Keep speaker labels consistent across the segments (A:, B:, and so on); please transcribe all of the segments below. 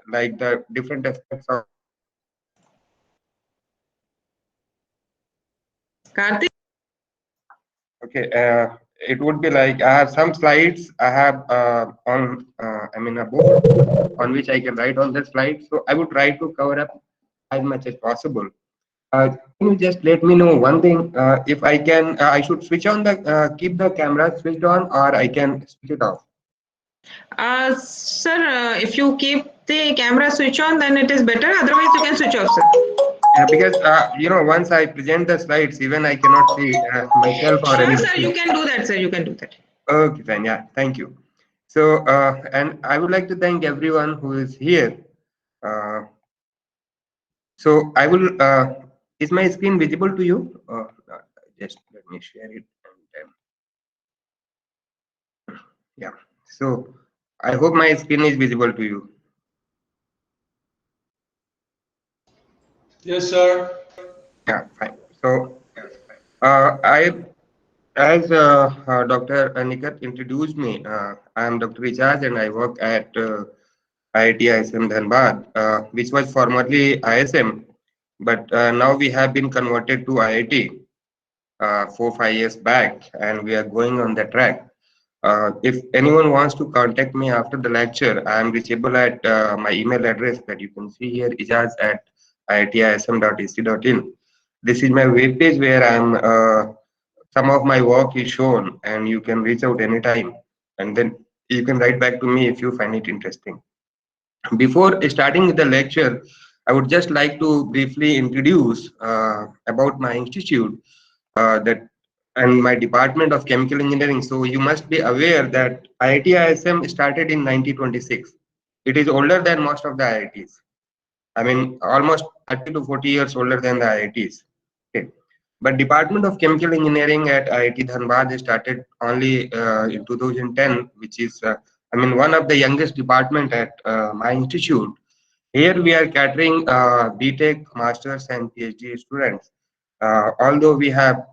A: like the different aspects of.
B: Karthik?
A: Okay, it would be like I have some slides I have on, I mean, a board on which I can write all the slides. So I would try to cover up as much as possible. Can you just let me know one thing? If I can, I should switch on the, keep the camera switched on, or I can switch it off.
B: Sir, if you keep the camera switch on, then it is better. Otherwise, you can switch off, sir.
A: Because once I present the slides, even I cannot see myself or
B: Sure,
A: anything.
B: sir, you can do that, sir. You can do that.
A: Okay, fine. Yeah, thank you. So, and I would like to thank everyone who is here. Uh, so I will. Is my screen visible to you? Just let me share it. And yeah. So I hope my screen is visible to you.
C: Yes, sir.
A: Yeah, fine. So I, as Dr. Nikat introduced me, I am Dr. Rijaz and I work at IIT ISM Dhanbad, which was formerly ISM, but now we have been converted to IIT 4 5 years back, and we are going on the track. If anyone wants to contact me after the lecture, I am reachable at my email address that you can see here, ijaz at iitism.ac.in. This is my web page where I'm. Some of my work is shown, and you can reach out anytime, and then you can write back to me if you find it interesting. Before starting with the lecture, I would just like to briefly introduce about my institute that and my department of chemical engineering. So you must be aware that IIT ISM started in 1926. It is older than most of the IITs. I mean, almost 30 to 40 years older than the IITs. Okay. But Department of Chemical Engineering at IIT Dhanbad started only in 2010, which is, I mean, one of the youngest department at my institute. Here we are catering BTech, Masters and PhD students. Although we have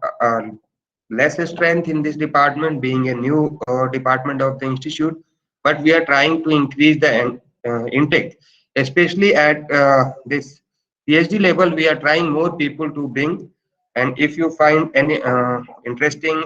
A: less strength in this department, being a new department of the institute, but we are trying to increase the intake, especially at this PhD level. We are trying more people to bring. And if you find any interesting,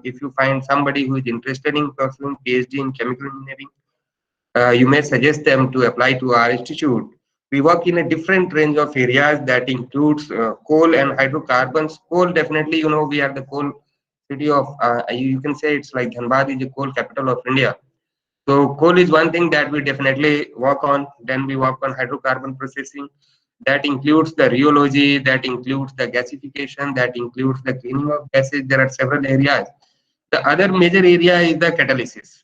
A: if you find somebody who is interested in pursuing PhD in chemical engineering, you may suggest them to apply to our institute. We work in a different range of areas that includes coal and hydrocarbons. Coal, definitely, we are the coal city of, you can say it's like Dhanbad is the coal capital of India. So coal is one thing that we definitely work on. Then we work on hydrocarbon processing. That includes the rheology, that includes the gasification, that includes the cleaning of gases. There are several areas. The other major area is the catalysis.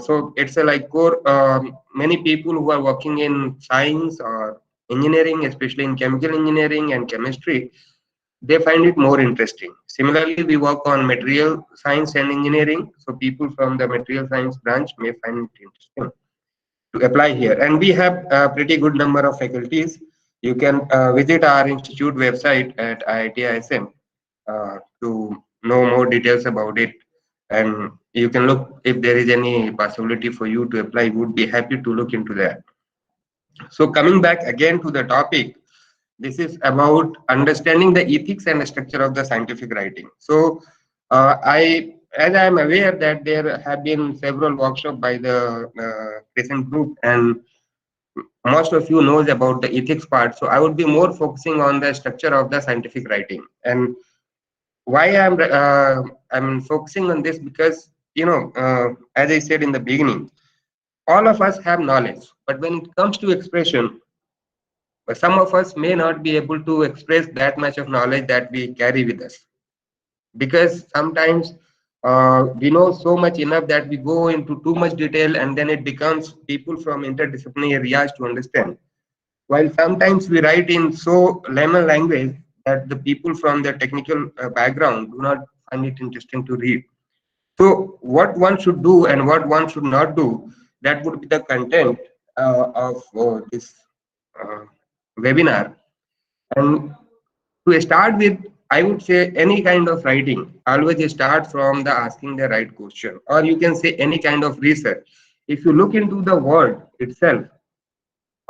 A: So it's a like core. Many people who are working in science or engineering, especially in chemical engineering and chemistry, they find it more interesting. Similarly, we work on material science and engineering. So people from the material science branch may find it interesting to apply here. And we have a pretty good number of faculties. You can visit our institute website at IIT ISM to know more details about it. And you can look if there is any possibility for you to apply. We would be happy to look into that. So coming back again to the topic, this is about understanding the ethics and the structure of the scientific writing. So as I am aware that there have been several workshops by the present group, and most of you knows about the ethics part. So I would be more focusing on the structure of the scientific writing. And why I'm focusing on this, because as I said in the beginning, all of us have knowledge, but when it comes to expression, some of us may not be able to express that much of knowledge that we carry with us, because sometimes we know so much enough that we go into too much detail, and then it becomes people from interdisciplinary areas to understand, while sometimes we write in so layman language that the people from the technical background do not find it interesting to read. So what one should do and what one should not do, that would be the content of this uh, webinar. And to start with, I would say any kind of writing, always start from the asking the right question, or you can say any kind of research. If you look into the word itself,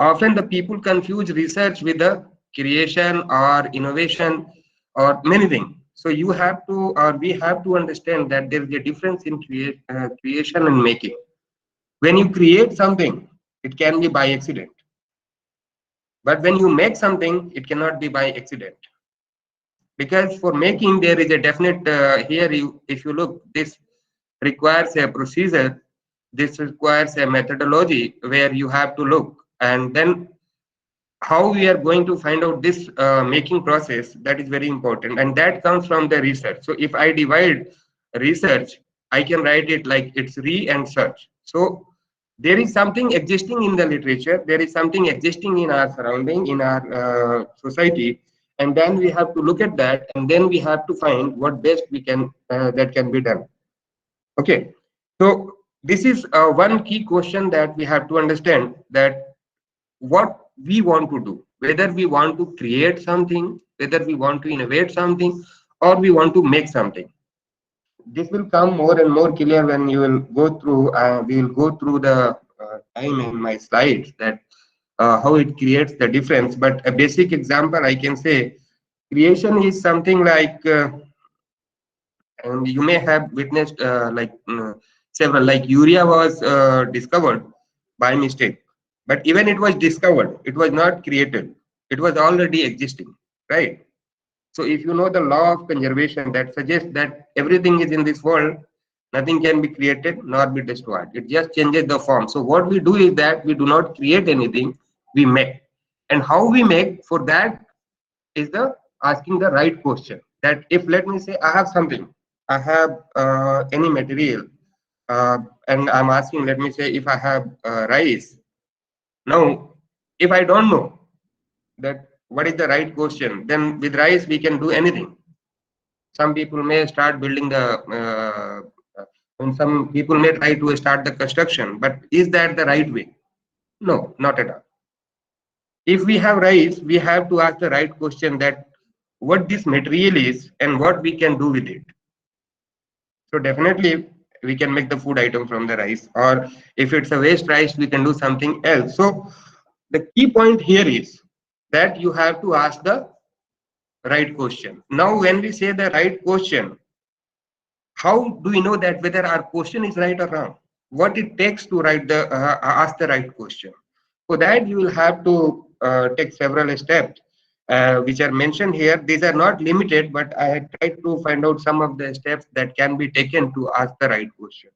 A: Often the people confuse research with the creation or innovation or many things. So you have to, or we have to understand that there is a difference in creation and making. When you create something, it can be by accident. But when you make something, it cannot be by accident. Because for making, there is a definite, here, if you look, this requires a procedure, this requires a methodology where you have to look. And then how we are going to find out this making process, that is very important, and that comes from the research. So if I divide research, I can write it like it's re and search. So there is something existing in the literature, there is something existing in our surrounding, in our society, and then we have to look at that, and then we have to find what best we can that can be done. Okay, so this is one key question that we have to understand, that what we want to do, whether we want to create something, whether we want to innovate something, or we want to make something. This will come more and more clear when you will go through, we will go through the time in my slides, that how it creates the difference. But a basic example I can say, creation is something like, and you may have witnessed several, like urea was discovered by mistake, but even it was discovered, it was not created, it was already existing, right? So if you know the law of conservation, that suggests that everything is in this world, nothing can be created nor be destroyed, it just changes the form. So what we do is that we do not create anything, we make. And how we make, for that is the asking the right question. That if, let me say, I have something, I have any material, uh, and I'm asking, let me say, if I have rice. Now if I don't know that what is the right question, then with rice we can do anything. Some people may start building the and some people may try to start the construction, but is that the right way? No, not at all. If we have rice, we have to ask the right question, that what this material is and what we can do with it. So definitely we can make the food item from the rice, or if it's a waste rice, we can do something else. So the key point here is that you have to ask the right question. Now when we say the right question, how do we know that whether our question is right or wrong? What it takes to write the ask the right question? For that, you will have to take several steps, which are mentioned here. These are not limited, but I had tried to find out some of the steps that can be taken to ask the right question.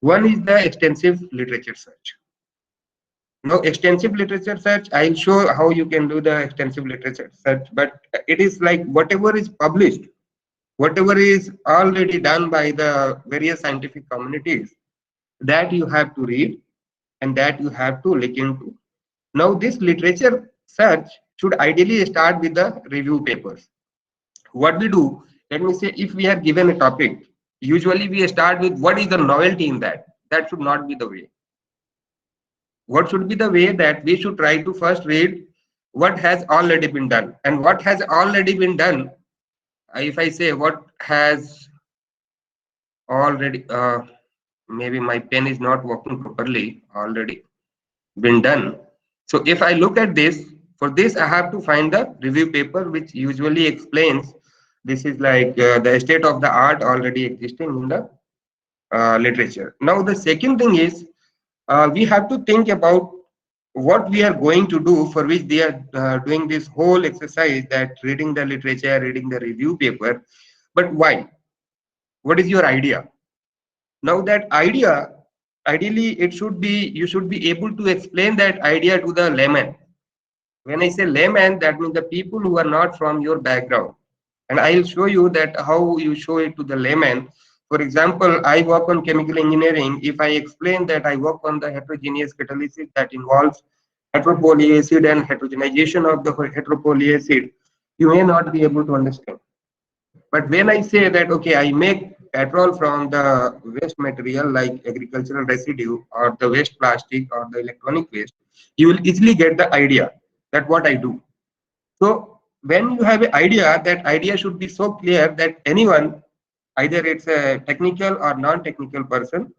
A: One is the extensive literature search. Now, extensive literature search, I'll show how you can do the extensive literature search, but it is like whatever is published, whatever is already done by the various scientific communities, that you have to read and that you have to look into. Now, this literature search should ideally start with the review papers. What we do, let me say, if we are given a topic, usually we start with what is the novelty in that. That should not be the way. What should be the way, that we should try to first read what has already been done. And what has already been done, if I say what has already, maybe my pen is not working properly, already been done. So if I look at this, for this I have to find the review paper, which usually explains this is like the state of the art already existing in the literature. Now the second thing is, we have to think about what we are going to do, for which they are doing this whole exercise, that reading the literature, reading the review paper. But why? What is your idea? Now that idea, ideally it should be, you should be able to explain that idea to the layman. When I say layman, that means the people who are not from your background. And I'll show you that how you show it to the layman. For example, I work on chemical engineering. If I explain that I work on the heterogeneous catalysis that involves heteropolyacid and heterogenization of the heteropolyacid, you may not be able to understand. But when I say that, okay, I make petrol from the waste material like agricultural residue or the waste plastic or the electronic waste, you will easily get the idea that what I do. So when you have an idea, that idea should be so clear that anyone, either it's a technical or non-technical person,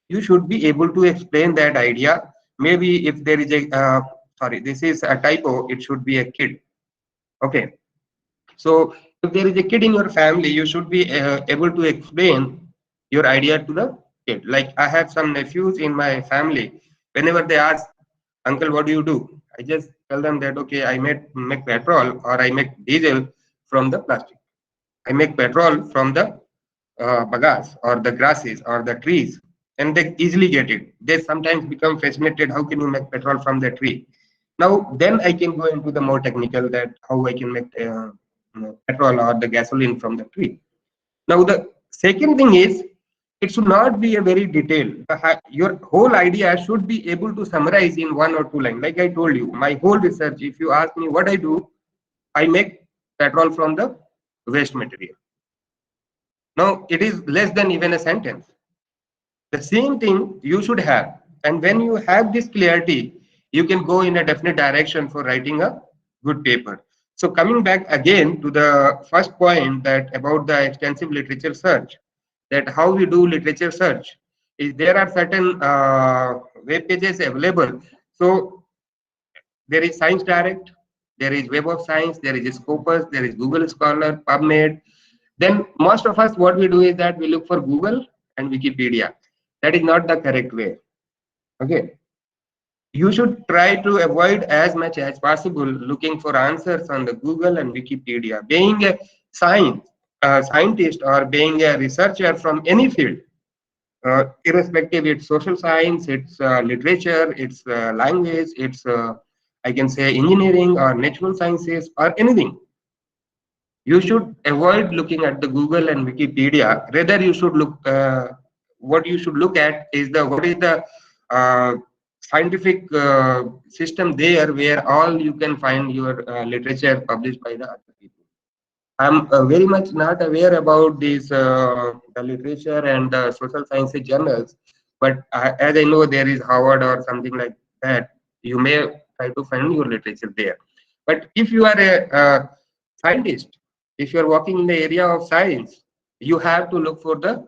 A: you should be able to explain that idea. Maybe if there is a sorry, this is a typo. It should be a kid. Okay. So if there is a kid in your family, you should be able to explain your idea to the kid. Like I have some nephews in my family. Whenever they ask, "Uncle, what do you do?" I just tell them that okay, I make petrol or I make diesel from the plastic. I make petrol from the bagas or the grasses or the trees, and they easily get it. They sometimes become fascinated. How can you make petrol from the tree? Now, then I can go into the more technical that how I can make petrol or the gasoline from the tree. Now, the second thing is it should not be a very detailed. Your whole idea should be able to summarize in one or two lines. Like I told you, my whole research. If you ask me what I do, I make petrol from the waste material. Now, it is less than even a sentence. The same thing you should have. And when you have this clarity, you can go in a definite direction for writing a good paper. So coming back again to the first point that about the extensive literature search, that how we do literature search is there are certain web pages available. So there is Science Direct, there is Web of Science, there is Scopus, there is Google Scholar, PubMed. Then most of us, what we do is that we look for Google and Wikipedia. That is not the correct way. Okay. You should try to avoid as much as possible looking for answers on the Google and Wikipedia. Being a scientist or being a researcher from any field, irrespective it's social science, it's literature, it's language, it's I can say engineering or natural sciences or anything. You should avoid looking at the Google and Wikipedia. Rather, you should look. What you should look at is the what is the scientific system there where all you can find your literature published by the other people. I'm very much not aware about these the literature and the social sciences journals, but as I know there is Harvard or something like that, you may try to find your literature there. But if you are a scientist, if you are working in the area of science, you have to look for the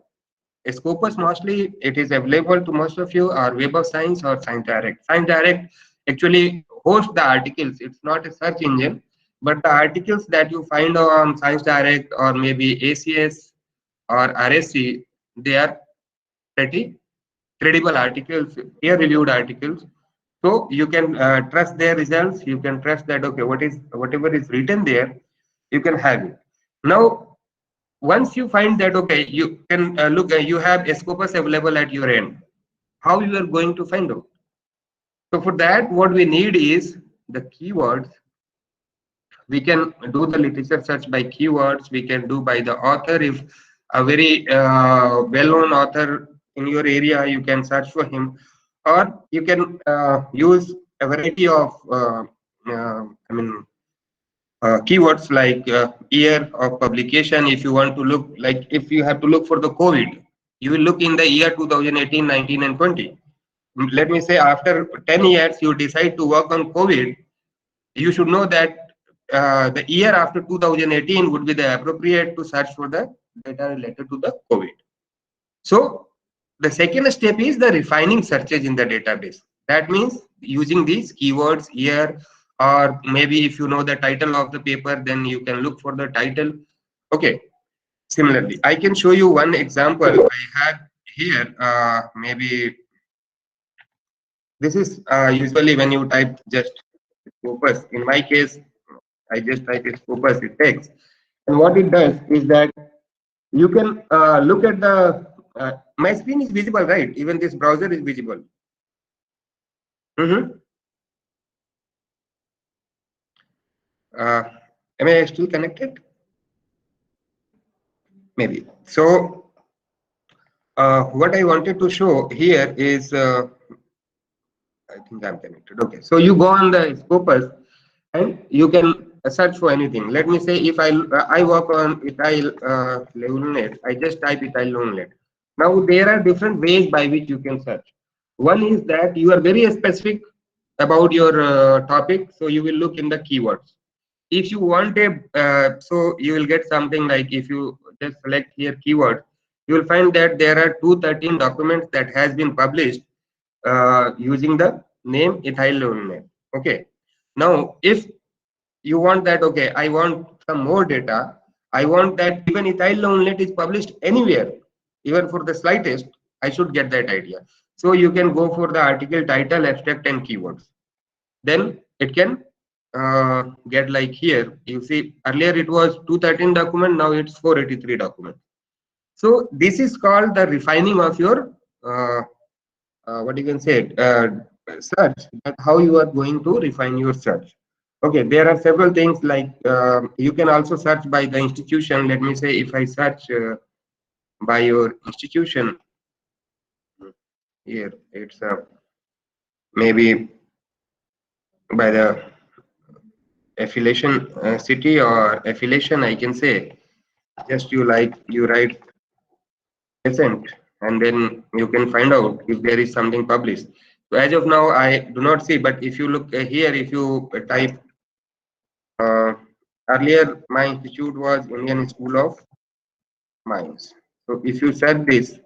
A: Scopus. Mostly it is available to most of you, or Web of Science or Science Direct. Science Direct actually hosts the articles. It's not a search engine, but the articles that you find on Science Direct or maybe ACS or RSC, they are pretty credible articles, peer-reviewed articles. So you can trust their results. You can trust that okay, whatever is written there, you can have it. Now, once you find that okay, you can look. You have a Scopus available at your end. How you are going to find out? So for that, what we need is the keywords. We can do the literature search by keywords. We can do by the author. If a very well-known author in your area, you can search for him, or you can use a variety of I mean keywords like year of publication. If you want to look, like if you have to look for the COVID, you will look in the year 2018, 19 and 20. Let me say after 10 years you decide to work on COVID, you should know that the year after 2018 would be the appropriate to search for the data related to the COVID. So the second step is the refining searches in the database. That means using these keywords here, or maybe if you know the title of the paper, then you can look for the title. Okay. Similarly, I can show you one example I had here. Maybe this is usually when you type just Scopus. In my case, I just type Scopus, it takes. And what it does is that you can look at the my screen is visible, right? Even this browser is visible. Mm-hmm. Am I still connected? Maybe. So what I wanted to show here is I think I'm connected. Okay. So you go on the Scopus and you can search for anything. Let me say if I work on ethyl levulinate, I just type ethyl levulinate. Now there are different ways by which you can search. One is that you are very specific about your topic, so you will look in the keywords. If you want a so you will get something like, if you just select here keyword, you will find that there are 213 documents that has been published using the name ethyl levulinate. Okay. Now, if you want that, okay, I want some more data. I want that even ethyl lonelet is published anywhere, even for the slightest, I should get that idea. So you can go for the article title, abstract, and keywords. Then it can get like here. You see, earlier it was 213 document, now it's 483 document. So this is called the refining of your what you can say search. That how you are going to refine your search. Okay, there are several things like you can also search by the institution. Let me say if I search by your institution here, it's maybe by the affiliation city or affiliation. I can say just you write present, and then you can find out if there is something published. So as of now, I do not see. But if you look here, if you type earlier, my institute was Indian School of Mines. So if you search this,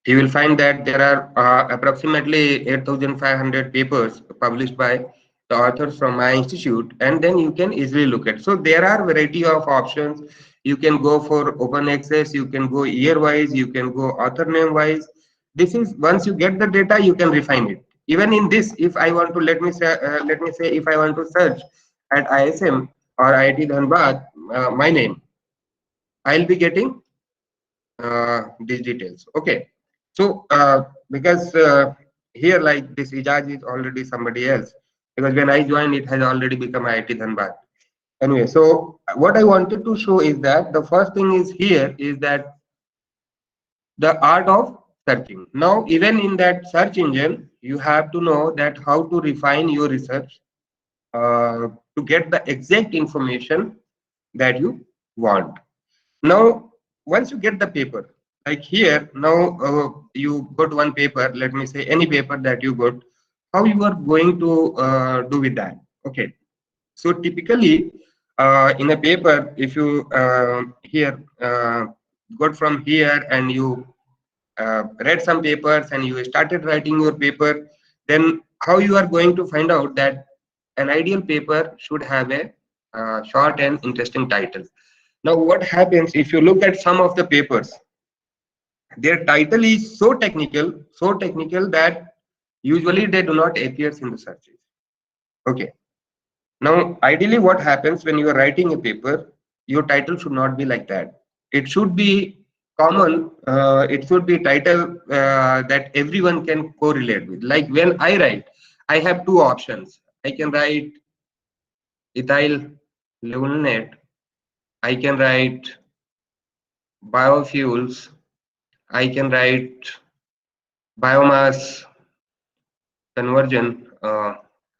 A: you will find that there are approximately 8,500 papers published by the authors from my institute, and then you can easily look at. So there are variety of options. You can go for open access, you can go year wise, you can go author name wise. This is once you get the data, you can refine it. Even in this, if I want to let me say if I want to search at ISM or IIT Dhanbad, my name, I'll be getting these details. Okay. So because here like this Ijaz is already somebody else, because when I joined it has already become IIT Dhanbad. Anyway, so what I wanted to show is that the first thing is here is that the art of searching. Now even in that search engine, you have to know that how to refine your research to get the exact information that you want. Now, once you get the paper, like here, now you got one paper, let me say any paper that you got, how you are going to do with that? Okay. So typically, in a paper, if you here got from here and you read some papers and you started writing your paper, then how you are going to find out that an ideal paper should have a short and interesting title. Now, what happens if you look at some of the papers? Their title is so technical that usually they do not appear in the searches. Okay. Now, ideally, what happens when you are writing a paper? Your title should not be like that. It should be common. It should be title that everyone can correlate with. Like when I write, I have two options. I can write ethyl levulinate. I can write biofuels. I can write biomass conversion.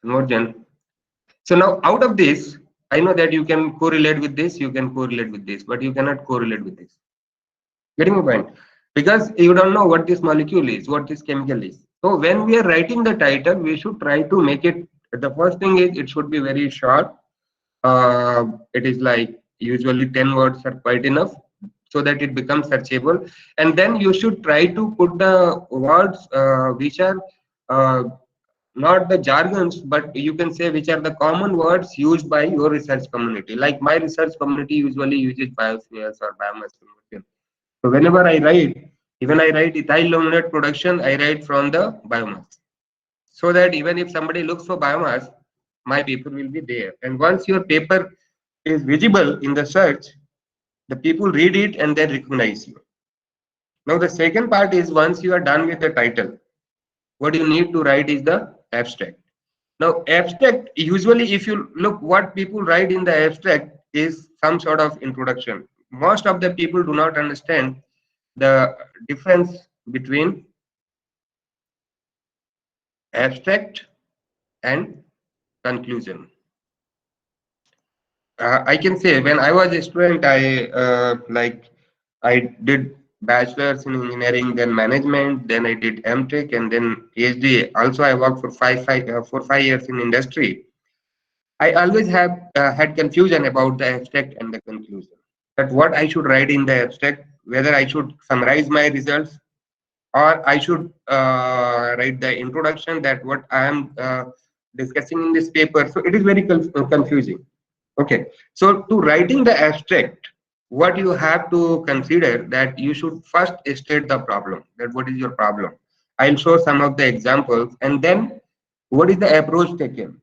A: Conversion. So now out of this, I know that you can correlate with this, you can correlate with this, but you cannot correlate with this. Getting my point? Because you don't know what this molecule is, what this chemical is. So when we are writing the title, we should try to make it. The first thing is it should be very short. It is like usually 10 words are quite enough so that it becomes searchable. And then you should try to put the words which are uh, not the jargons, but you can say which are the common words used by your research community. Like my research community usually uses biospheres or biomass conversion. So whenever I write, even I write ethyl luminate production, I write from the biomass. So that even if somebody looks for biomass, my paper will be there. And once your paper is visible in the search, the people read it and then recognize you. Now the second part is once you are done with the title, what you need to write is the abstract. Now, abstract, usually if you look what people write in the abstract is some sort of introduction. Most of the people do not understand the difference between abstract and conclusion. I can say when I was a student, I did bachelor's in engineering, then management, then I did MTech, and then PhD. Also, I worked for 5 years in industry. I always have had confusion about the abstract and the conclusion. That what I should write in the abstract, whether I should summarize my results or I should write the introduction that what I am discussing in this paper. So it is very confusing. Okay, so to writing the abstract, what you have to consider that you should first state the problem, that what is your problem. I'll show some of the examples, and then what is the approach taken,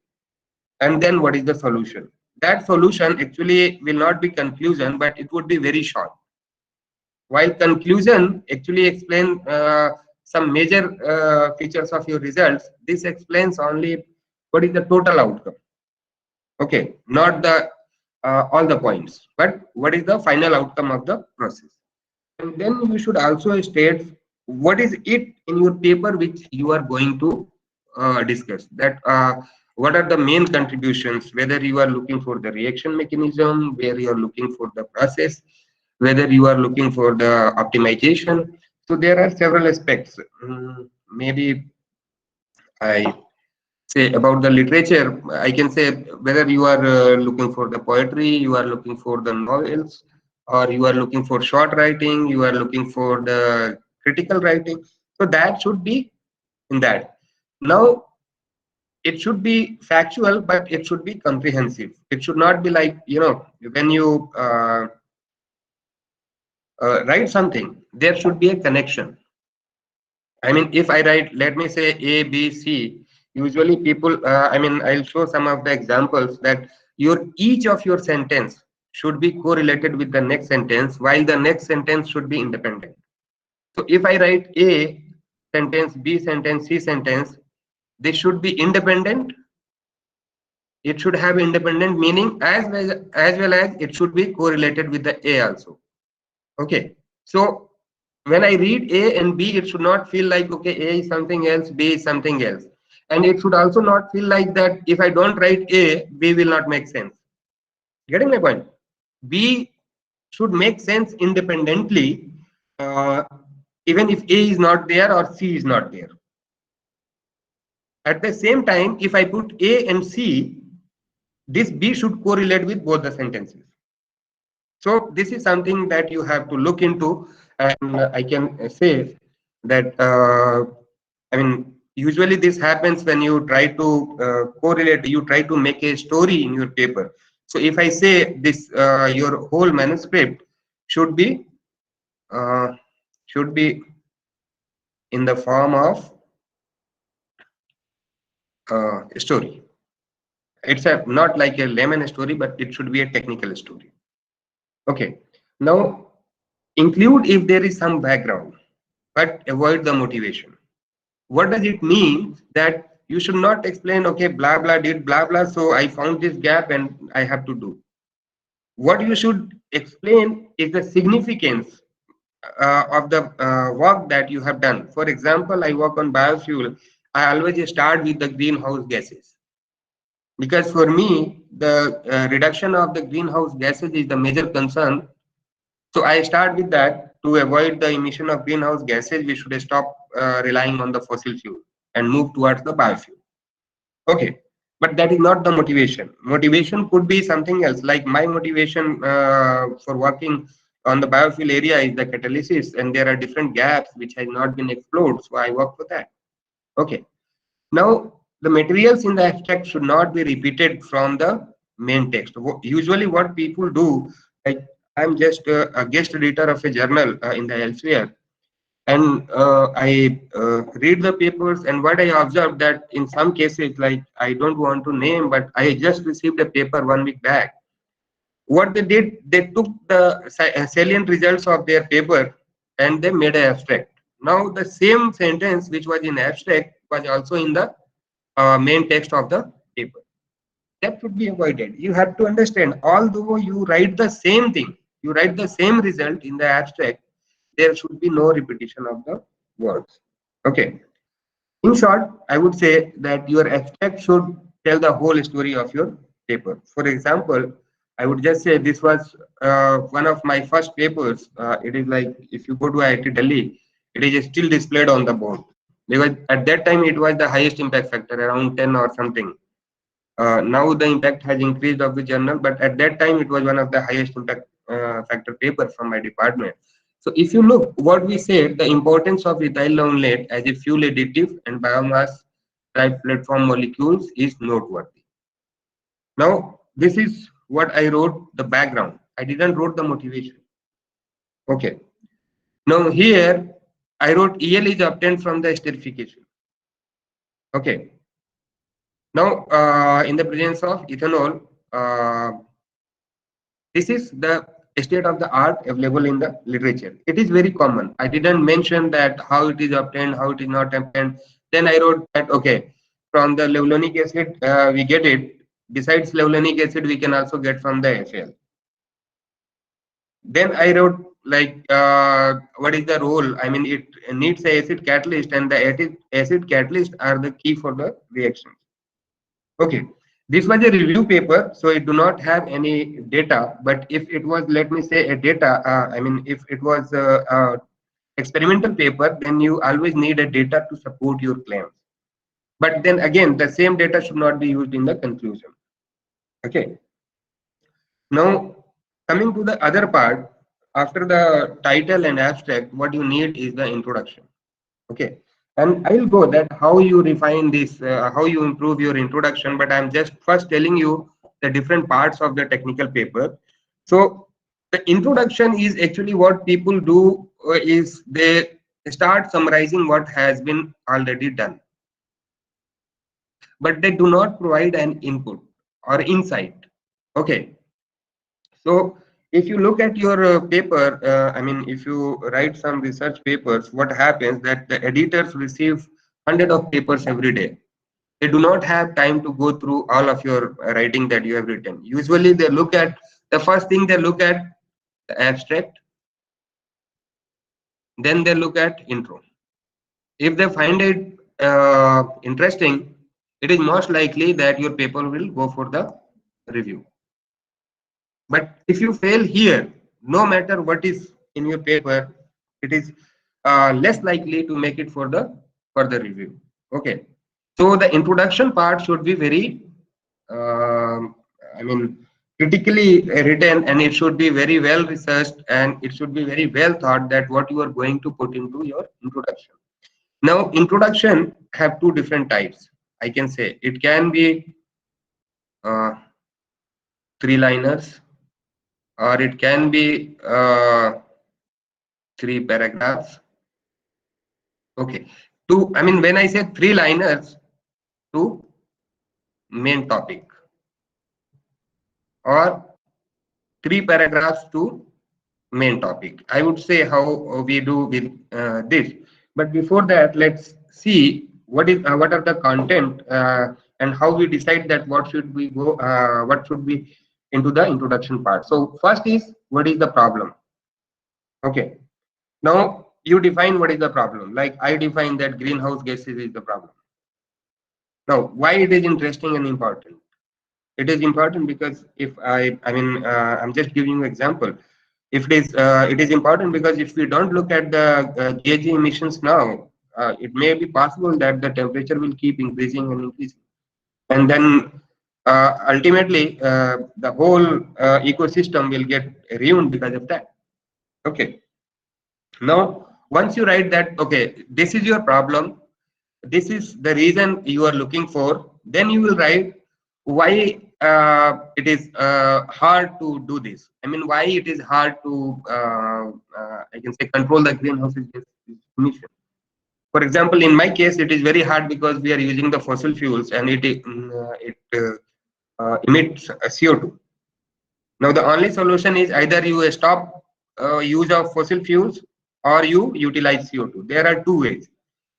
A: and then what is the solution. That solution actually will not be conclusion, but it would be very short. While conclusion actually explain some major features of your results, this explains only what is the total outcome. Okay, not the all the points, but what is the final outcome of the process. And then you should also state what is it in your paper which you are going to discuss. That what are the main contributions, whether you are looking for the reaction mechanism, where you are looking for the process, whether you are looking for the optimization. So there are several aspects. Maybe I say about the literature, I can say whether you are looking for the poetry, you are looking for the novels, or you are looking for short writing, you are looking for the critical writing. So that should be in that. Now it should be factual, but it should be comprehensive. It should not be like, when you write something, there should be a connection. I mean, if I write, let me say A, B, C, usually people, I'll show some of the examples that each of your sentence should be correlated with the next sentence, while the next sentence should be independent. So if I write A sentence, B sentence, C sentence, they should be independent. It should have independent meaning as well as it should be correlated with the A also. Okay. So when I read A and B, it should not feel like, okay, A is something else, B is something else. And it should also not feel like that if I don't write A, B will not make sense. Getting my point? B should make sense independently, uh, even if A is not there or C is not there. At the same time, if I put A and C, this B should correlate with both the sentences. So this is something that you have to look into, and I can say that usually this happens when you try to correlate, you try to make a story in your paper. So if I say this, your whole manuscript should be uh, in the form of a story. It's not like a layman story, but it should be a technical story. Okay. Now include if there is some background, but avoid the motivation. What does it mean? That you should not explain, okay, blah blah did blah blah, so I found this gap and I have to do. What you should explain is the significance of the work that you have done. For example, I work on biofuel. I always start with the greenhouse gases, because for me the reduction of the greenhouse gases is the major concern. So I start with that. To avoid the emission of greenhouse gases, we should stop relying on the fossil fuel and move towards the biofuel. Okay, but that is not the motivation. Motivation could be something else. Like my motivation for working on the biofuel area is the catalysis, and there are different gaps which has not been explored. So I work for that. Okay. Now the materials in the abstract should not be repeated from the main text. Usually, what people do, like I'm just a guest editor of a journal in the elsewhere, and I read the papers, and what I observed that in some cases, like I don't want to name, but I just received a paper 1 week back. What they did, they took the salient results of their paper and they made an abstract. Now the same sentence which was in abstract was also in the main text of the paper. That should be avoided. You have to understand, although you write the same thing, you write the same result in the abstract, there should be no repetition of the words. Okay. In short, I would say that your abstract should tell the whole story of your paper. For example, I would just say this was one of my first papers. It is like if you go to IIT Delhi, it is still displayed on the board, because at that time it was the highest impact factor, around 10 or something. Now the impact has increased of the journal, but at that time it was one of the highest impact factor paper from my department. So if you look what we said, the importance of ethyl linolenate as a fuel additive and biomass type platform molecules is noteworthy. Now, this is what I wrote the background. I didn't wrote the motivation. Okay. Now here I wrote EL is obtained from the esterification. Okay. Now in the presence of ethanol, this is the state of the art available in the literature. It is very common. I didn't mention that how it is obtained, how it is not obtained. Then I wrote that okay, from the levulinic acid we get it. Besides levulinic acid, we can also get from the FL. Then I wrote like what is the role? I mean, it needs a acid catalyst, and the acid catalyst are the key for the reaction. Okay, this was a review paper, so it do not have any data. But if it was, let me say, a data, I mean, if it was experimental paper, then you always need a data to support your claims. But then again, the same data should not be used in the conclusion. Okay. Now, coming to the other part, after the title and abstract, what you need is the introduction. Okay. And I will go that how you refine this, how you improve your introduction, but I'm just first telling you the different parts of the technical paper. So the introduction is actually what people do is they start summarizing what has been already done, but they do not provide an input or insight. Okay. So if you look at your paper, I mean, if you write some research papers, what happens that the editors receive hundreds of papers every day. They do not have time to go through all of your writing that you have written. Usually they look at, the first thing they look at the abstract, then they look at intro. If they find it interesting, it is most likely that your paper will go for the review. But if you fail here, no matter what is in your paper, it is less likely to make it for the further review. Okay. So the introduction part should be very, I mean, critically written, and it should be very well researched, and it should be very well thought that what you are going to put into your introduction. Now, introduction have two different types. I can say it can be three-liners, or it can be 3 paragraphs. Okay. I mean, when I say three-liners to main topic, or 3 paragraphs to main topic. I would say how we do with this. But before that, let's see what are the content and how we decide that what should we go, what should be into the introduction part. So first is what is the problem? Okay. Now you define what is the problem. Like I define that greenhouse gases is the problem. Now why it is interesting and important? It is important because if I'm just giving you an example. If it is important because if we don't look at the GHG emissions now, it may be possible that the temperature will keep increasing and increasing, and then ultimately the whole ecosystem will get ruined because of that. Okay. Now, once you write that, okay, this is your problem, this is the reason you are looking for, then you will write why it is hard to do this. I mean, why it is hard to, I can say, control the greenhouse gas emission. For example, in my case, it is very hard because we are using the fossil fuels and it emits CO2. Now, the only solution is either you stop use of fossil fuels or you utilize CO2. There are two ways.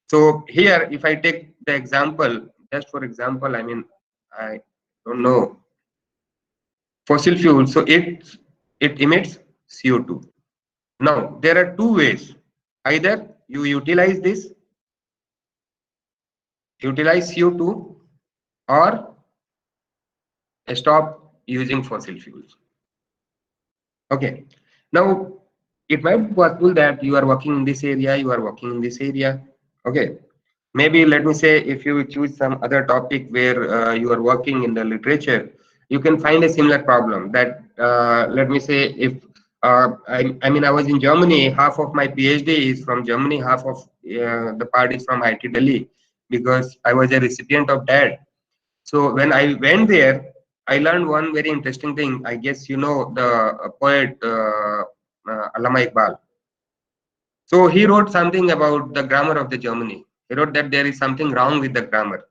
A: So here, if I take the example, just for example, I mean, I don't know, fossil fuel, so it emits CO2. Now there are two ways. Either you utilize CO2, or stop using fossil fuels. Okay. Now it might be possible that you are working in this area, you are working in this area. Okay. Maybe let me say if you choose some other topic where you are working in the literature, you can find a similar problem that let me say if I mean, I was in Germany. Half of my PhD is from Germany. Half of the part is from IIT Delhi, because I was a recipient of that. So when I went there, I learned one very interesting thing. I guess you know the poet Allama Iqbal. So he wrote something about the grammar of the Germany. He wrote that there is something wrong with the grammar.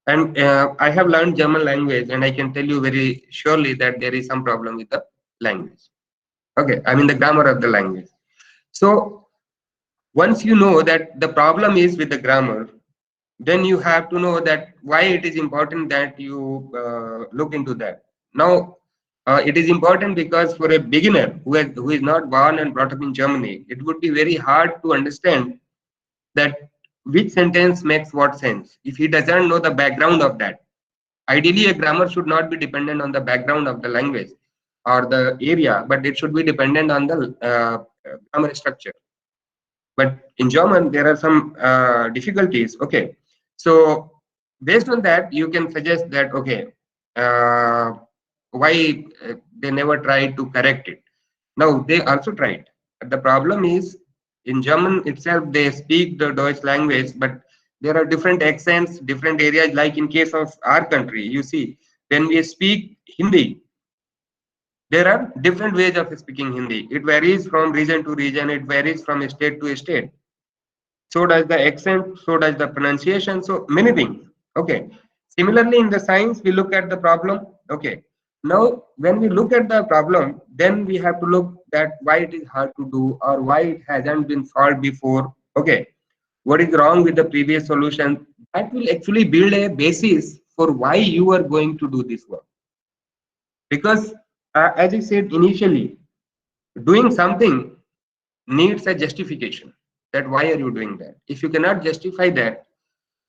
A: And I have learned German language, and I can tell you very surely that there is some problem with the language. Okay, I mean the grammar of the language. So once you know that the problem is with the grammar, then you have to know that why it is important that you look into that. Now, it is important because for a beginner who is not born and brought up in Germany, it would be very hard to understand that which sentence makes what sense if he doesn't know the background of that. Ideally, a grammar should not be dependent on the background of the language or the area, but it should be dependent on the grammar structure. But in German, there are some difficulties. Okay, so based on that, you can suggest that okay, uh, why they never tried to correct it. Now they also tried. The problem is in German itself, they speak the Deutsch language, but there are different accents, different areas. Like in case of our country, you see, when we speak Hindi, there are different ways of speaking Hindi. It varies from region to region. It varies from state to state. So does the accent, so does the pronunciation, so many things. Okay. Similarly, in the science, we look at the problem. Okay. Now, when we look at the problem, then we have to look at why it is hard to do or why it hasn't been solved before. Okay. What is wrong with the previous solution? That will actually build a basis for why you are going to do this work. Because, as I said initially, doing something needs a justification, that why are you doing that. If you cannot justify that,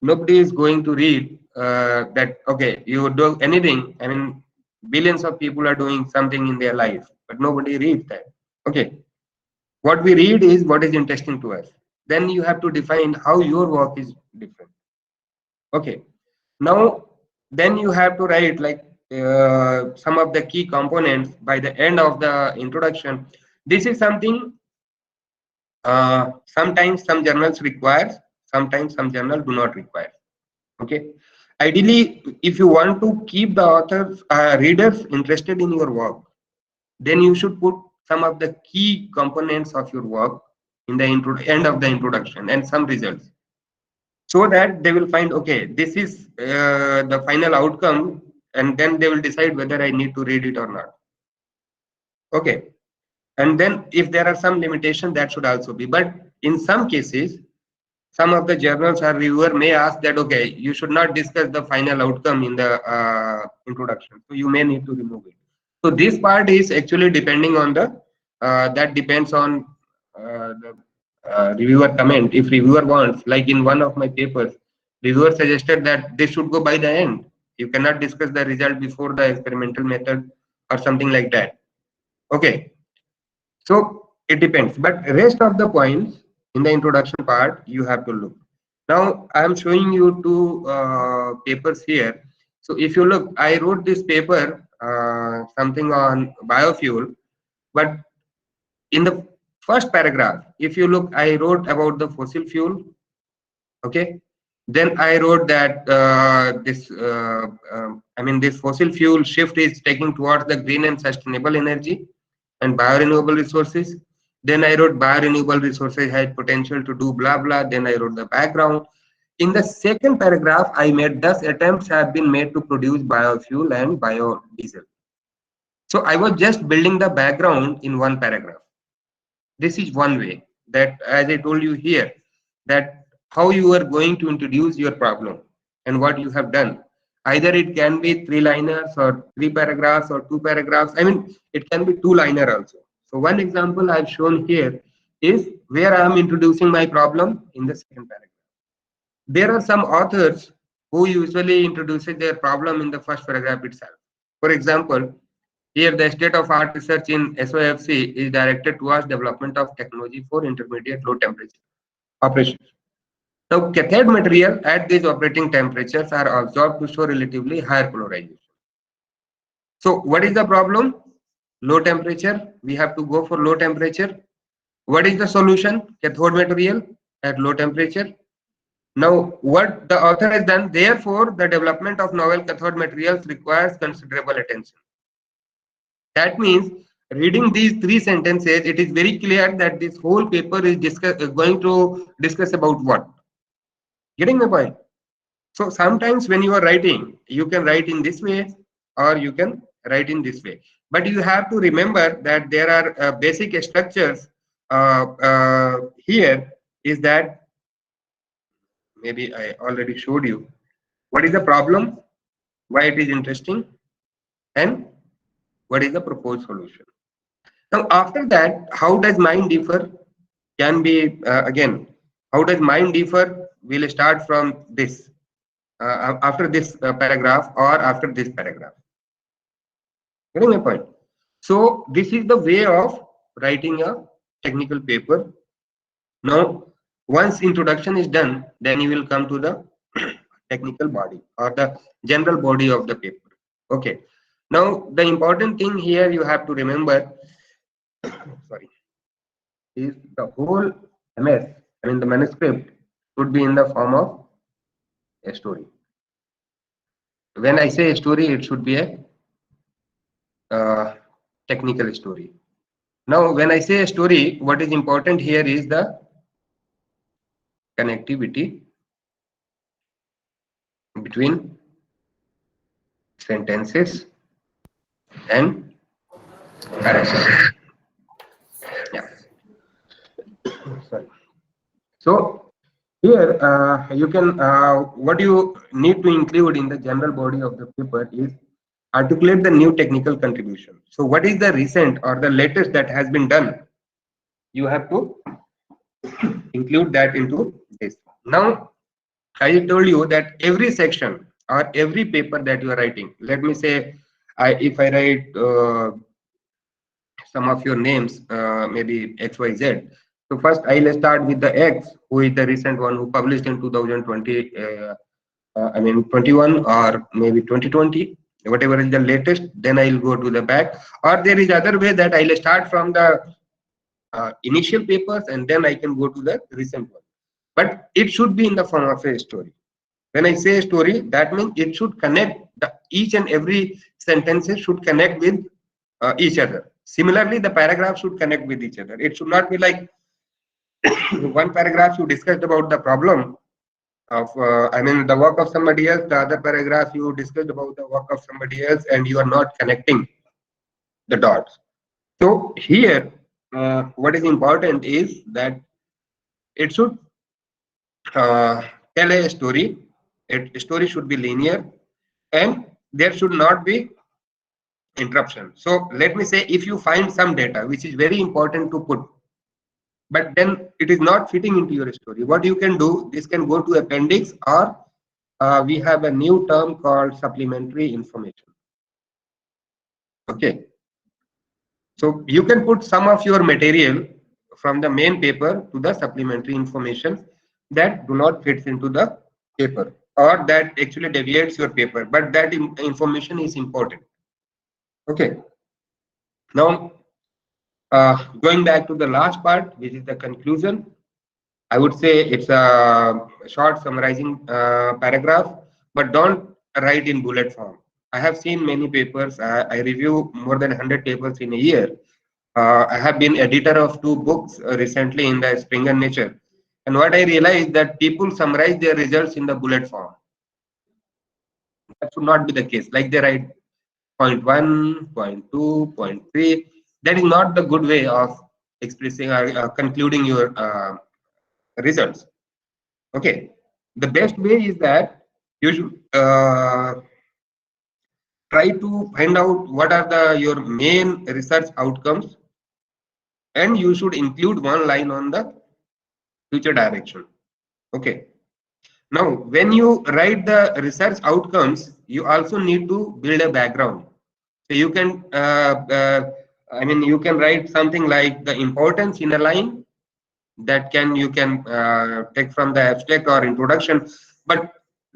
A: nobody is going to read that okay, you do anything. I mean, billions of people are doing something in their life, but nobody reads that. Okay, what we read is what is interesting to us. Then you have to define how your work is different. Okay, now then you have to write like some of the key components by the end of the introduction. This is something sometimes some journals require, sometimes some journals do not require. Okay. Ideally, if you want to keep the authors, readers interested in your work, then you should put some of the key components of your work in the end of the introduction and some results, so that they will find okay, this is the final outcome, and then they will decide whether I need to read it or not. Okay. And then if there are some limitation, that should also be. But in some cases, some of the journals or reviewer may ask that okay, you should not discuss the final outcome in the introduction, so you may need to remove it. So this part is actually depending on the that depends on the reviewer comment. If reviewer wants, like in one of my papers, reviewer suggested that this should go by the end. You cannot discuss the result before the experimental method or something like that. Okay, so it depends, but rest of the points in the introduction part you have to look. Now I am showing you two papers here. So if you look, I wrote this paper something on biofuel, but in the first paragraph, if you look, I wrote about the fossil fuel. Okay, then I wrote that I mean this fossil fuel shift is taking towards the green and sustainable energy and biorenewable resources. Then I wrote biorenewable resources has potential to do blah blah. Then I wrote the background. In the second paragraph, I made thus attempts have been made to produce biofuel and biodiesel. So I was just building the background in one paragraph. This is one way that, as I told you here, that how you are going to introduce your problem and what you have done. Either it can be 3-liners or 3 paragraphs or 2 paragraphs. I mean, it can be 2-liner also. So one example I've shown here is where I am introducing my problem in the second paragraph. There are some authors who usually introduces their problem in the first paragraph itself. For example, here the state-of-art research in SOFC is directed towards development of technology for intermediate low temperature operations. Now, cathode material at these operating temperatures are absorbed to show relatively higher polarization. So what is the problem? Low temperature, we have to go for low temperature. What is the solution? Cathode material at low temperature. Now, what the author has done, therefore, the development of novel cathode materials requires considerable attention. That means, reading these three sentences, it is very clear that this whole paper is going to discuss about what? Getting the point? So sometimes when you are writing, you can write in this way or you can write in this way. But you have to remember that there are basic structures here is that maybe I already showed you. What is the problem? Why it is interesting? And what is the proposed solution? Now after that, how does mind differ? Can be again, how does mind differ? We'll start from this. After this paragraph or after this paragraph. Getting my point? So this is the way of writing a technical paper. Now, once introduction is done, then you will come to the technical body or the general body of the paper. Okay. Now, the important thing here you have to remember, sorry, is the whole MS, I mean the manuscript should be in the form of a story. When I say a story, it should be a technical story. Now, when I say a story, what is important here is the connectivity between sentences and characters. Yeah. Sorry. So here you can what you need to include in the general body of the paper is articulate the new technical contribution. So what is the recent or the latest that has been done? You have to include that into this. Now, I told you that every section or every paper that you are writing, let me say, if I write some of your names, maybe XYZ. So first I'll start with the X, who is the recent one who published in 2020, I mean 21 or maybe 2020, whatever is the latest, then I'll go to the back. Or there is other way that I'll start from the initial papers and then I can go to the recent one. But it should be in the form of a story. When I say story, that means it should connect, each and every sentences should connect with each other. Similarly, the paragraph should connect with each other. It should not be like one paragraph you discussed about the problem of, I mean, the work of somebody else, the other paragraph you discussed about the work of somebody else, and you are not connecting the dots. So here, what is important is that it should tell a story. A story should be linear, and there should not be interruption. So let me say, if you find some data which is very important to put, but then it is not fitting into your story, what you can do, this can go to appendix, or we have a new term called supplementary information. Okay, so you can put some of your material from the main paper to the supplementary information that do not fit into the paper or that actually deviates your paper, but that information is important. Okay, now going back to the last part, which is the conclusion, I would say it's a short summarizing paragraph, but don't write in bullet form. I have seen many papers. I review more than 100 papers in a year. I have been editor of 2 books recently in the Springer Nature. And what I realized that people summarize their results in the bullet form. That should not be the case. Like they write point 1, point 2, point 3. That is not the good way of expressing or concluding your results. Okay, the best way is that you should try to find out what are the your main research outcomes, and you should include one line on the future direction. Okay, now when you write the research outcomes, you also need to build a background. So you can I mean, you can write something like the importance in a line, that you can take from the abstract or introduction, but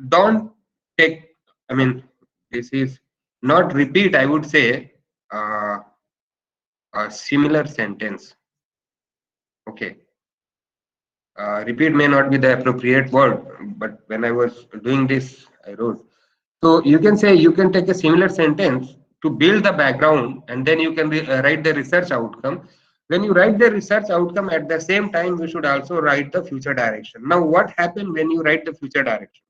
A: don't take, I mean, this is not repeat, I would say, a similar sentence. Okay. Repeat may not be the appropriate word, but when I was doing this, I wrote. So you can say you can take a similar sentence to build the background, and then you can write the research outcome. When you write the research outcome, at the same time, you should also write the future direction. Now, what happens when you write the future direction?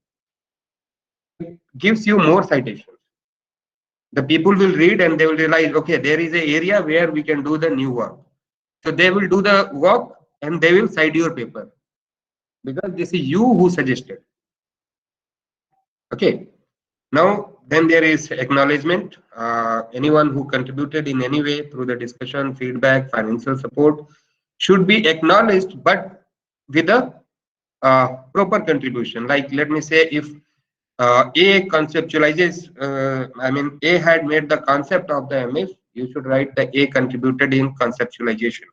A: It gives you more citations. The people will read and they will realize, okay, there is an area where we can do the new work. So they will do the work and they will cite your paper because this is you who suggested. Okay. Now, then there is acknowledgement. Anyone who contributed in any way through the discussion, feedback, financial support should be acknowledged, but with a proper contribution. Like, let me say, if A conceptualizes, A had made the concept of the MF, you should write the A contributed in conceptualization.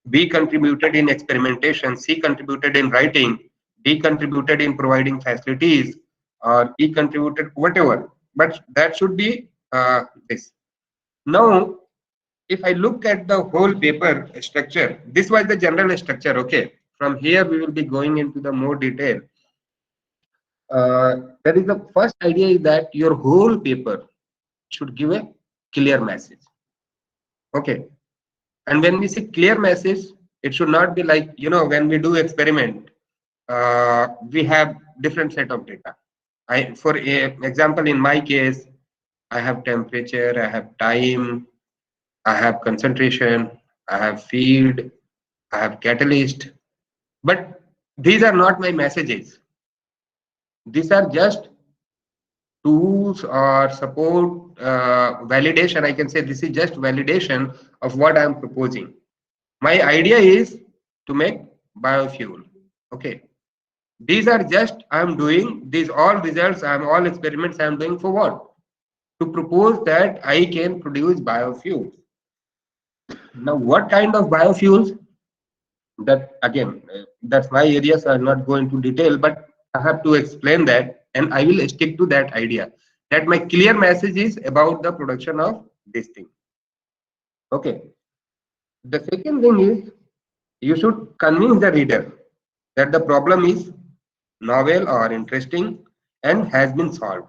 A: B contributed in experimentation, C contributed in writing, D contributed in providing facilities, or E contributed whatever. But that should be this. Now, if I look at the whole paper structure, this was the general structure. Okay. From here, we will be going into the more detail. That is the first idea is that your whole paper should give a clear message. Okay. And when we say clear message, it should not be like, when we do experiment, we have different set of data. For example, in my case, I have temperature, I have time, I have concentration, I have field, I have catalyst. But these are not my messages. These are just tools or support validation. I can say this is just validation of what I am proposing. My idea is to make biofuel. Okay. These are just I'm doing these all results, all experiments I'm doing for what? To propose that I can produce biofuels. Now, what kind of biofuels? That again, that's my area, so I'm not going to detail, but I have to explain that, and I will stick to that idea. That my clear message is about the production of this thing. Okay. The second thing is you should convince the reader that the problem is novel or interesting and has been solved.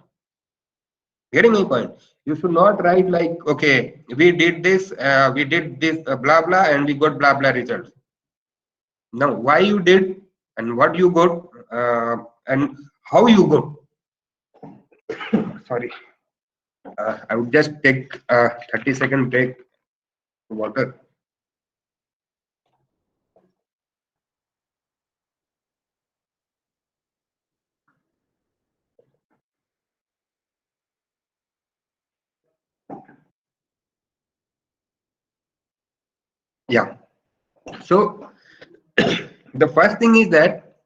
A: Getting my point? You should not write like, okay, we did this, blah blah, and we got blah blah results. Now, why you did and what you got and how you got. Sorry, I would just take a 30-second break. Water. Yeah. So the first thing is that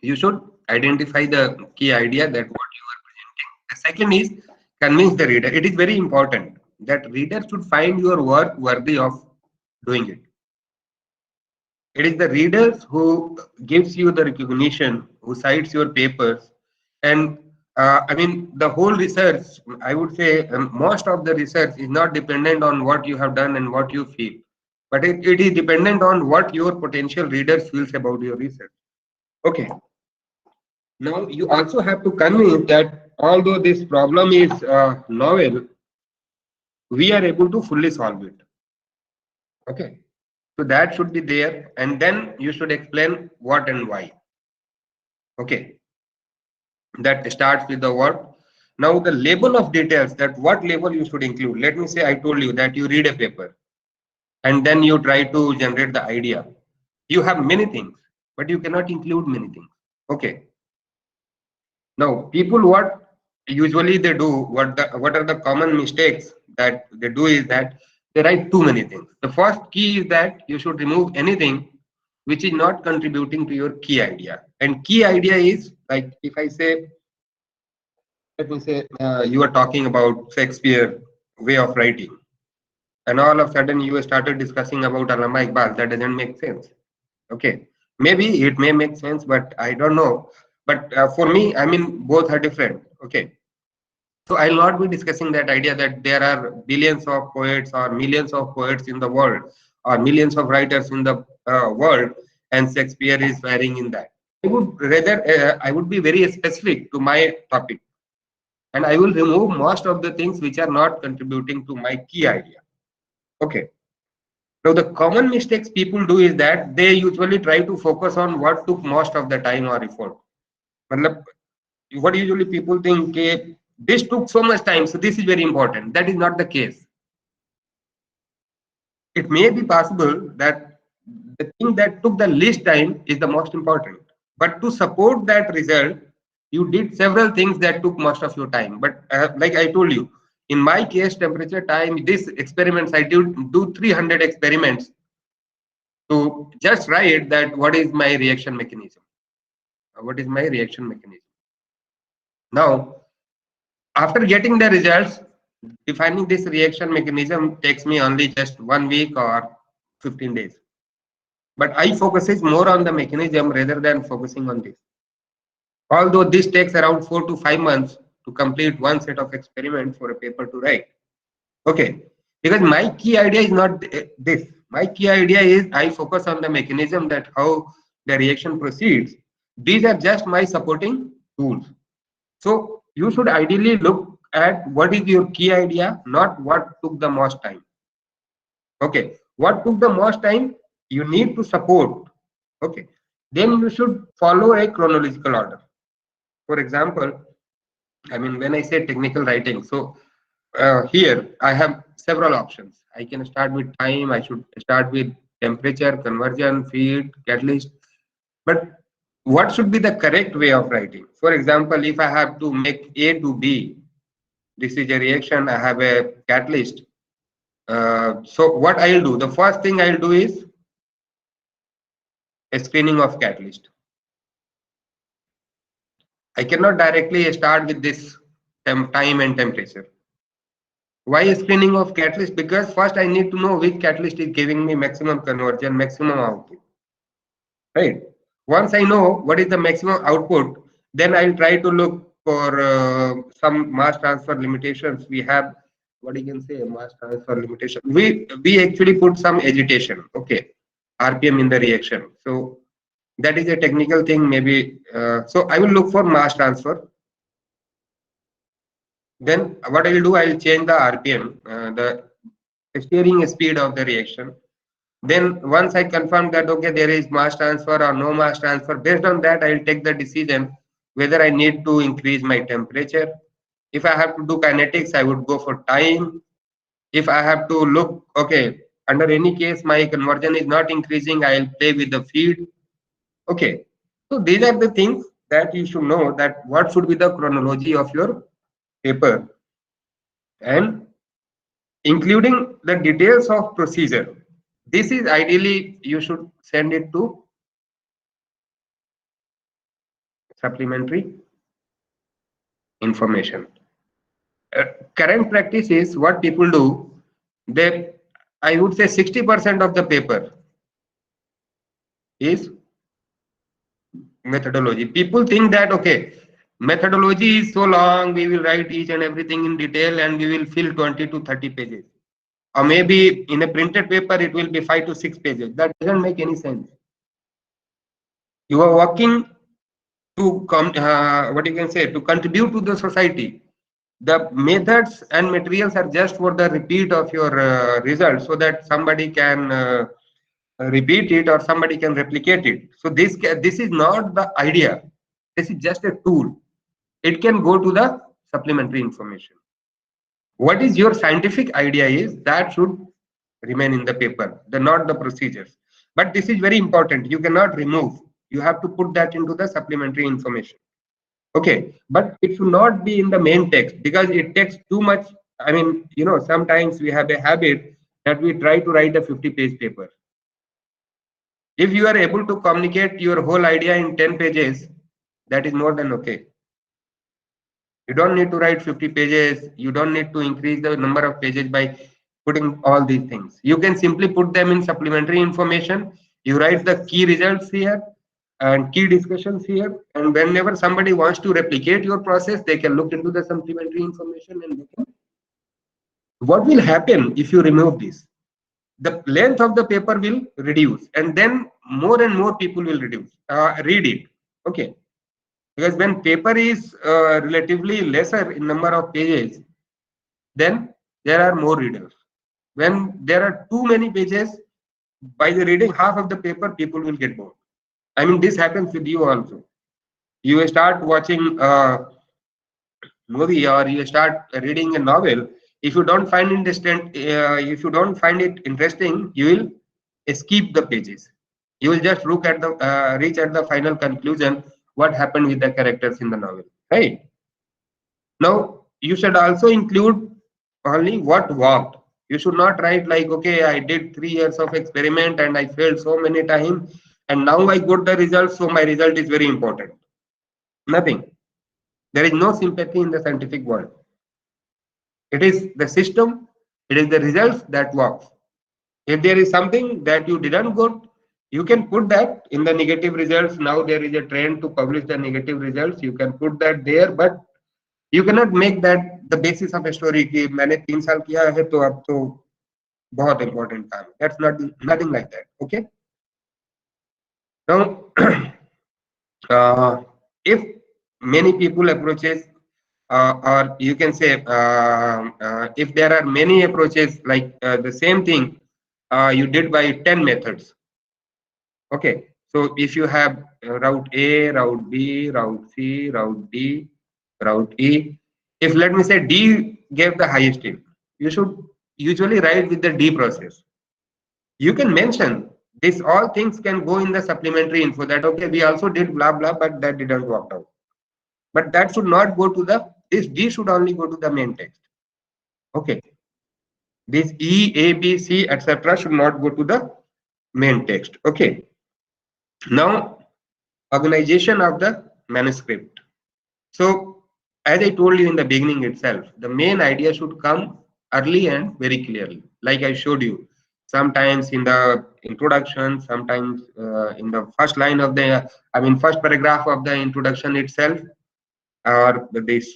A: you should identify the key idea that what you are presenting. The second is convince the reader. It is very important that reader should find your work worthy of doing it. It is the readers who gives you the recognition, who cites your papers, and the whole research. I would say most of the research is not dependent on what you have done and what you feel, but it is dependent on what your potential readers feels about your research. Okay. Now you also have to convince that although this problem is novel, we are able to fully solve it. Okay. So that should be there, and then you should explain what and why. Okay. That starts with the what. Now the label of details, that what label you should include. Let me say I told you that you read a paper and then you try to generate the idea. You have many things, but you cannot include many things. Okay. Now people what usually they do, what are the common mistakes that they do is that they write too many things. The first key is that you should remove anything which is not contributing to your key idea. And key idea is like if I say, let me say you are talking about Shakespeare way of writing, and all of a sudden you started discussing about Allama Iqbal. That doesn't make sense. Okay, maybe it may make sense, but I don't know. But for me, both are different. Okay, So I'll not be discussing that idea that there are billions of poets or millions of poets in the world or millions of writers in the world, and Shakespeare is varying in that. I would rather I would be very specific to my topic, and I will remove most of the things which are not contributing to my key idea. Okay. Now the common mistakes people do is that they usually try to focus on what took most of the time or effort. मतलब, what usually people think, okay, this took so much time, so this is very important. That is not the case. It may be possible that the thing that took the least time is the most important. But to support that result, you did several things that took most of your time. But like I told you, in my case, temperature time, this experiments, I do 300 experiments to just write that what is my reaction mechanism. What is my reaction mechanism? Now, after getting the results, defining this reaction mechanism takes me only just 1 week or 15 days. But I focuses more on the mechanism rather than focusing on this. Although this takes around 4 to 5 months to complete one set of experiments for a paper to write. Okay, because my key idea is not this. My key idea is I focus on the mechanism, that how the reaction proceeds. These are just my supporting tools. So you should ideally look at what is your key idea, not what took the most time. Okay, what took the most time, you need to support. Okay, then you should follow a chronological order. For example, I mean, when I say technical writing, so here I have several options. I can start with time, I should start with temperature, conversion, feed, catalyst. But what should be the correct way of writing? For example, if I have to make A to B, this is a reaction, I have a catalyst. So what I'll do, the first thing I'll do is a screening of catalyst. I cannot directly start with this time and temperature. Why screening of catalyst? Because first I need to know which catalyst is giving me maximum conversion, maximum output. Right? Once I know what is the maximum output, then I'll try to look for some mass transfer limitations. We have, what you can say, mass transfer limitation. We actually put some agitation, okay, RPM in the reaction. So that is a technical thing, maybe. So I will look for mass transfer. Then what I will do, I will change the RPM, the steering speed of the reaction. Then once I confirm that, okay, there is mass transfer or no mass transfer, based on that, I will take the decision whether I need to increase my temperature. If I have to do kinetics, I would go for time. If I have to look, okay, under any case, my conversion is not increasing, I'll play with the feed. Okay. So these are the things that you should know, that what should be the chronology of your paper, and including the details of procedure. This is ideally you should send it to supplementary information. Current practice is what people do. They, I would say 60% of the paper is methodology. People think that, okay, methodology is so long, we will write each and everything in detail and we will fill 20 to 30 pages. Or maybe in a printed paper, it will be 5 to 6 pages. That doesn't make any sense. You are working to come, what you can say, to contribute to the society. The methods and materials are just for the repeat of your results, so that somebody can repeat it or somebody can replicate it. So this is not the idea. This is just a tool. It can go to the supplementary information. What is your scientific idea is that should remain in the paper, not the procedures. But this is very important. You cannot remove. You have to put that into the supplementary information. Okay, but it should not be in the main text, because it takes too much. I mean, sometimes we have a habit that we try to write a 50-page paper. If you are able to communicate your whole idea in 10 pages, that is more than okay. You don't need to write 50 pages. You don't need to increase the number of pages by putting all these things. You can simply put them in supplementary information. You write the key results here. and key discussions here. And whenever somebody wants to replicate your process, they can look into the supplementary information and they can. What will happen if you remove this? The length of the paper will reduce, and then more and more people will read it. Okay, because when paper is relatively lesser in number of pages, then there are more readers. When there are too many pages, by the reading half of the paper, people will get bored. I mean, this happens with you also. You start watching a movie or you start reading a novel. If you don't find it interesting, you will skip the pages. You will just look at the reach at the final conclusion. What happened with the characters in the novel, right? Now you should also include only what worked. You should not write like, okay, I did 3 years of experiment and I failed so many times, and now I got the results, so my result is very important. Nothing. There is no sympathy in the scientific world. It is the system, it is the results that works. If there is something that you didn't get, you can put that in the negative results. Now there is a trend to publish the negative results. You can put that there, but you cannot make that the basis of a story कि मैंने 3 साल किया है तो अब तो बहुत important काम. That's not nothing like that. Okay. Now, if many people approaches, or you can say, if there are many approaches like the same thing, you did by 10 methods. Okay. So if you have route A, route B, route C, route D, route E, if let me say D gave the highest yield, you should usually write with the D process. You can mention this, all things can go in the supplementary info that, okay, we also did blah, blah, but that didn't work out. But that should not go to the, this D should only go to the main text. Okay. This E, A, B, C, etc. should not go to the main text. Okay. Now, organization of the manuscript. So, as I told you in the beginning itself, the main idea should come early and very clearly. Like I showed you, sometimes in the introduction, sometimes in the first line of the, first paragraph of the introduction itself, or this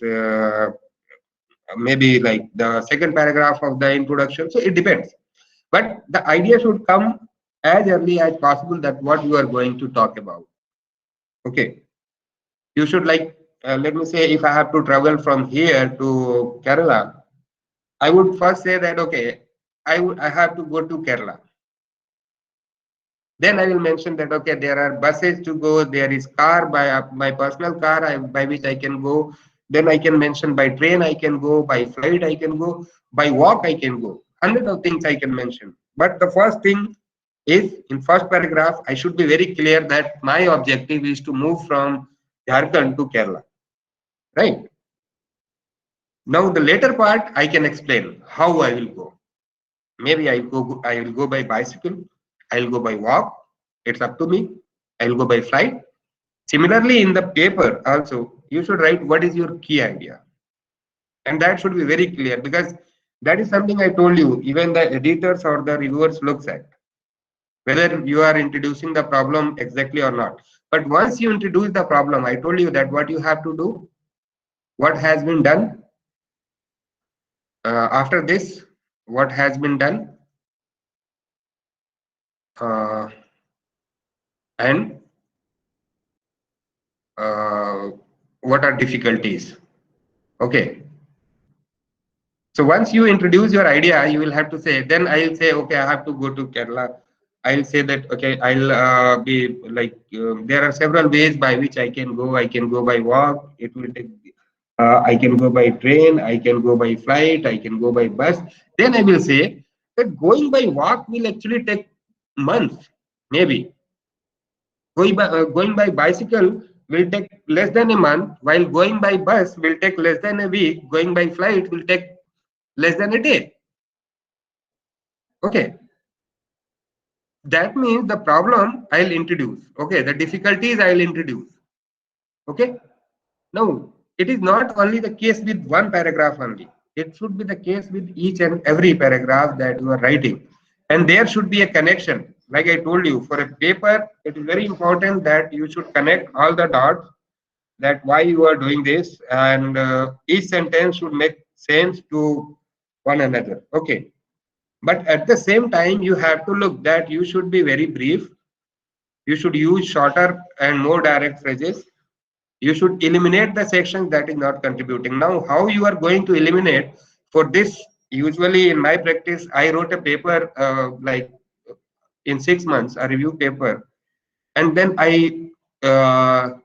A: maybe like the second paragraph of the introduction. So it depends. But the idea should come as early as possible that what you are going to talk about. Okay. You should like, let me say, if I have to travel from here to Kerala, I would first say that, okay, I have to go to Kerala. Then I will mention that, okay, there are buses to go, there is car, by my personal car by which I can go. Then I can mention by train I can go, by flight I can go, by walk I can go. Hundreds of things I can mention. But the first thing is, in first paragraph, I should be very clear that my objective is to move from Jharkhand to Kerala. Right? Now the later part I can explain how I will go. Maybe I will go by bicycle, I will go by walk, it's up to me. I will go by flight. Similarly, in the paper also, you should write what is your key idea. And that should be very clear, because that is something I told you, even the editors or the reviewers looks at, whether you are introducing the problem exactly or not. But once you introduce the problem, I told you that what you have to do, what has been done. After this, what has been done, and what are difficulties. Okay. So once you introduce your idea, you will have to say, then I'll say, okay, I have to go to Kerala. I'll say that, okay, I'll be like, there are several ways by which I can go. I can go by walk. It will take, I can go by train. I can go by flight. I can go by bus. Then I will say that going by walk will actually take months, maybe. Going by bicycle will take less than a month, while going by bus will take less than a week. Going by flight will take less than a day. Okay. That means the problem I'll introduce. Okay. The difficulties I'll introduce. Okay. Now, it is not only the case with one paragraph only. It should be the case with each and every paragraph that you are writing. And there should be a connection like I told you, for a paper, it is very important that you should connect all the dots, that why you are doing this, and each sentence should make sense to one another. Okay. But at the same time, you have to look that you should be very brief. You should use shorter and more direct phrases. You should eliminate the sections that is not contributing. Now, how you are going to eliminate for this? Usually, in my practice, I wrote a paper like in 6 months, a review paper, and then I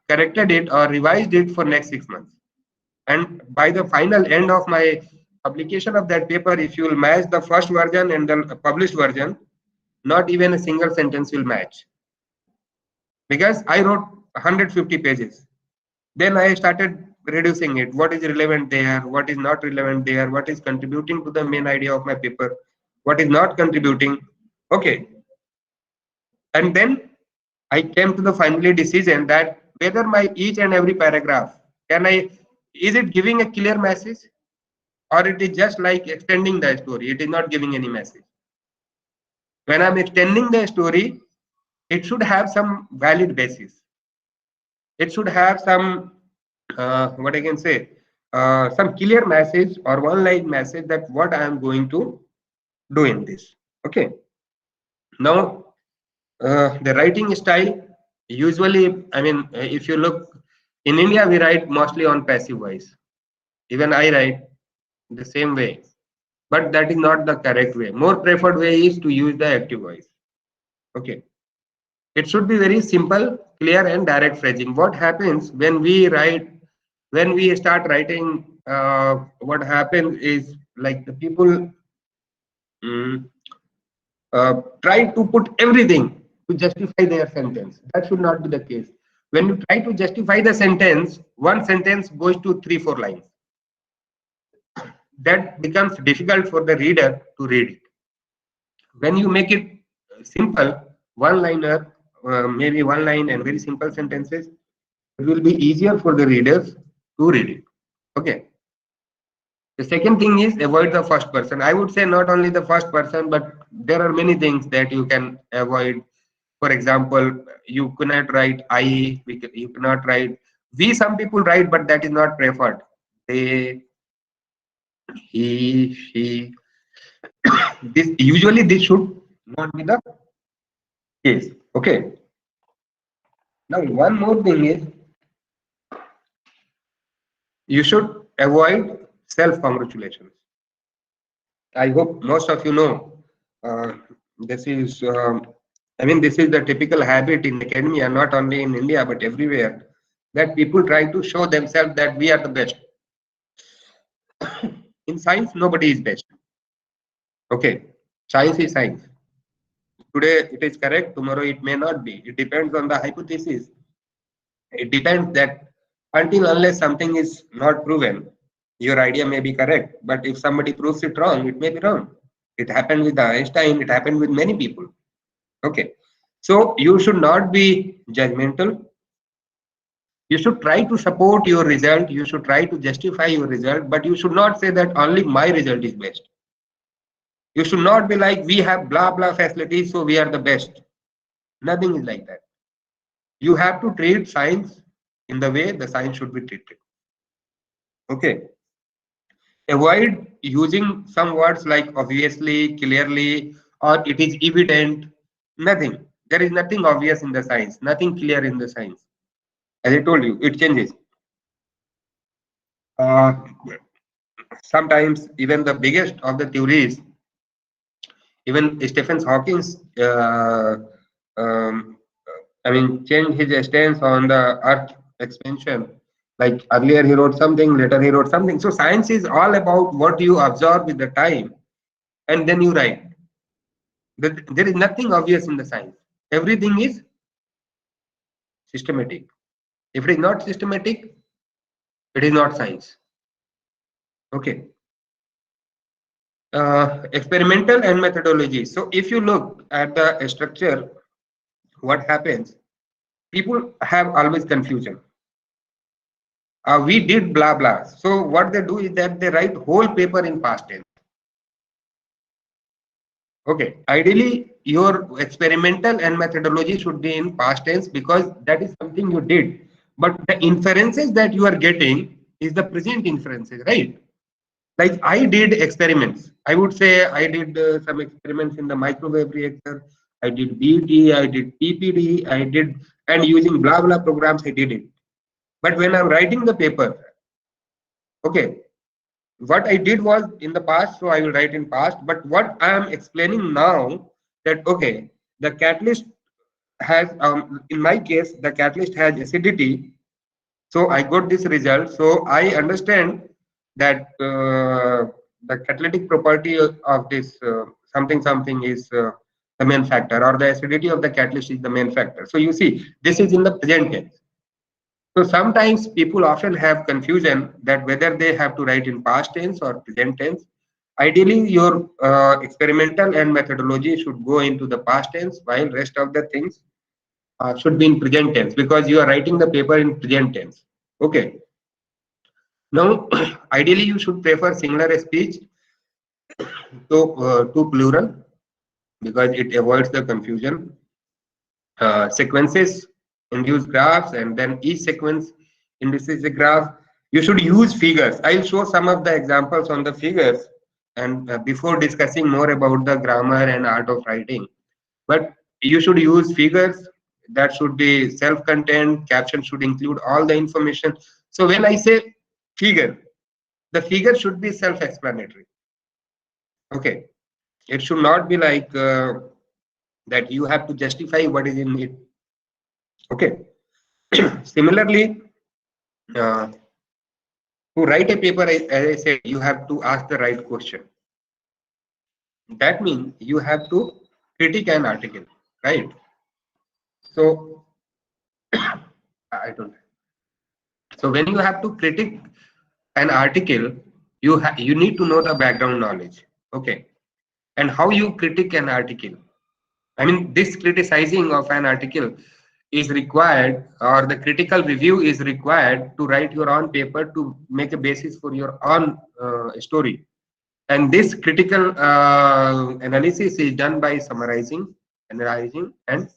A: corrected it or revised it for next 6 months. And by the final end of my publication of that paper, if you will match the first version and the published version, not even a single sentence will match, because I wrote 150 pages. Then I started reducing it. What is relevant there? What is not relevant there? What is contributing to the main idea of my paper? What is not contributing? Okay. And then I came to the finally decision that whether my each and every paragraph, is it giving a clear message, or it is just like extending the story? It is not giving any message. When I'm extending the story, it should have some valid basis. It should have some, what I can say, some clear message or one line message that what I am going to do in this. Okay. Now, the writing style, usually, I mean, if you look in India, we write mostly on passive voice. Even I write the same way, but that is not the correct way. More preferred way is to use the active voice. Okay. It should be very simple, clear, and direct phrasing. What happens when we write, when we start writing, what happens is like the people mm, try to put everything to justify their sentence. That should not be the case. When you try to justify the sentence, one sentence goes to 3, 4 lines. That becomes difficult for the reader to read it. When you make it simple, one liner, maybe one line and very simple sentences, it will be easier for the readers to read it. Okay. The second thing is avoid the first person. I would say not only the first person, but there are many things that you can avoid. For example, you cannot write I, you cannot write we. Some people write, but that is not preferred. They, he, she. This usually this should not be the case. Okay. Now one more thing is you should avoid self-congratulations. I hope most of you know this is, I mean, this is the typical habit in academia, not only in India, but everywhere, that people try to show themselves that we are the best. In science, nobody is best. Okay. Science is science. Today it is correct, tomorrow it may not be. It depends on the hypothesis. It depends that until unless something is not proven, your idea may be correct. But if somebody proves it wrong, it may be wrong. It happened with Einstein, it happened with many people. Okay. So you should not be judgmental. You should try to support your result. You should try to justify your result, but you should not say that only my result is best. You should not be like, we have blah blah facilities, so we are the best. Nothing is like that. You have to treat science in the way the science should be treated. Okay. Avoid using some words like obviously, clearly, or it is evident. Nothing. There is nothing obvious in the science, nothing clear in the science. As I told you, it changes. Uh, Sometimes even the biggest of the theories, even Stephen Hawking's, um, I mean, changed his stance on the Earth expansion. Like earlier he wrote something, later he wrote something. So science is all about what you observe with the time, and then you write. There is nothing obvious in the science. Everything is systematic. If it is not systematic, it is not science. Okay. Experimental and methodology. So if you look at the structure, what happens? People have always confusion. We did blah blah. So what they do is that they write whole paper in past tense. Okay, ideally your experimental and methodology should be in past tense because that is something you did. But the inferences that you are getting is the present inferences, right? Like I did experiments. I would say I did some experiments in the microwave reactor. I did BET, I did PPD, I did, and using blah blah programs, I did it. But when I'm writing the paper, okay, what I did was in the past, so I will write in past. But what I am explaining now that okay, the catalyst has in my case the catalyst has acidity, so I got this result. So I understand that the catalytic property of this something something is the main factor, or the acidity of the catalyst is the main factor. So you see, this is in the present tense. So sometimes people often have confusion that whether they have to write in past tense or present tense. Ideally, your experimental and methodology should go into the past tense, while rest of the things should be in present tense because you are writing the paper in present tense. Okay. Now, ideally, you should prefer singular speech to plural because it avoids the confusion. Sequences induce graphs, and then each sequence induces a graph. You should use figures. I'll show some of the examples on the figures, and before discussing more about the grammar and art of writing. But you should use figures that should be self-contained. Caption should include all the information. So when I say figure, the figure should be self-explanatory. Okay, it should not be like that you have to justify what is in it. Okay. Similarly, uh, to write a paper, as I said, you have to ask the right question. That means you have to critique an article, right? So I don't. So when you have to critique an article, you need to know the background knowledge. Okay, and how you critique an article. I mean, this criticizing of an article is required, or the critical review is required to write your own paper to make a basis for your own story. And this critical analysis is done by summarizing, analyzing, and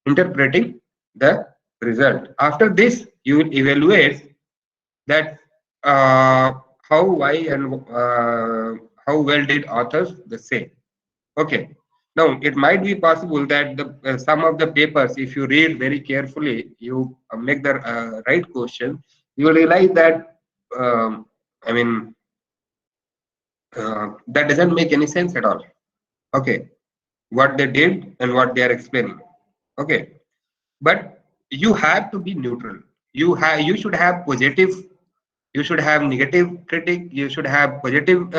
A: interpreting the result. After this, you will evaluate that how, why, and how well did authors the say. Okay. Now, it might be possible that the some of the papers, if you read very carefully, you make the right question, you will realize that I mean that doesn't make any sense at all. Okay, what they did and what they are explaining. Okay, but you have to be neutral. You should have positive. You should have negative critic. You should have positive.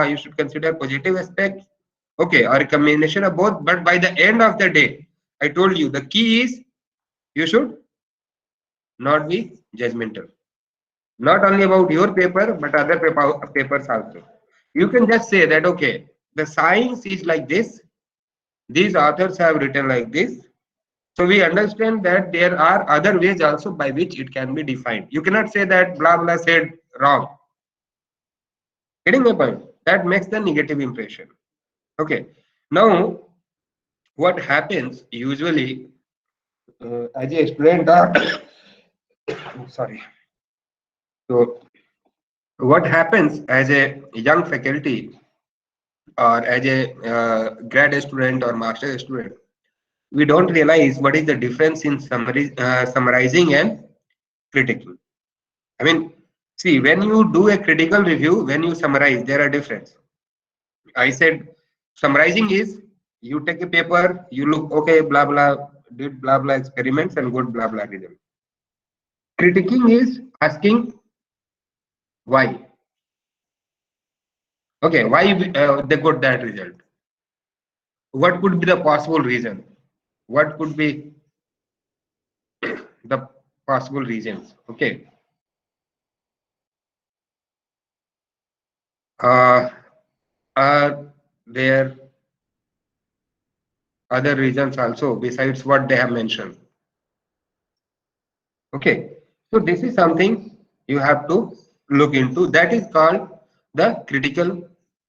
A: You should consider positive aspects. Okay, or a combination of both. But by the end of the day, I told you the key is you should not be judgmental. Not only about your paper, but other papers also. You can just say that okay, the science is like this. These authors have written like this. So we understand that there are other ways also by which it can be defined. You cannot say that blah blah said wrong. Getting my point? That makes the negative impression. Okay. Now, what happens usually as a student sorry. So what happens as a young faculty or as a grad student or master student, we don't realize what is the difference in summarizing and critiquing. I mean, see, when you do a critical review, when you summarize, there are difference. I said summarizing is you take a paper, you look, okay, blah, blah, did blah, blah experiments and good blah, blah result. Critiquing is asking why. Okay, why they got that result? What could be the possible reason? What could be the possible reasons? Okay. Are there other reasons also besides what they have mentioned? Okay, so this is something you have to look into. That is called the critical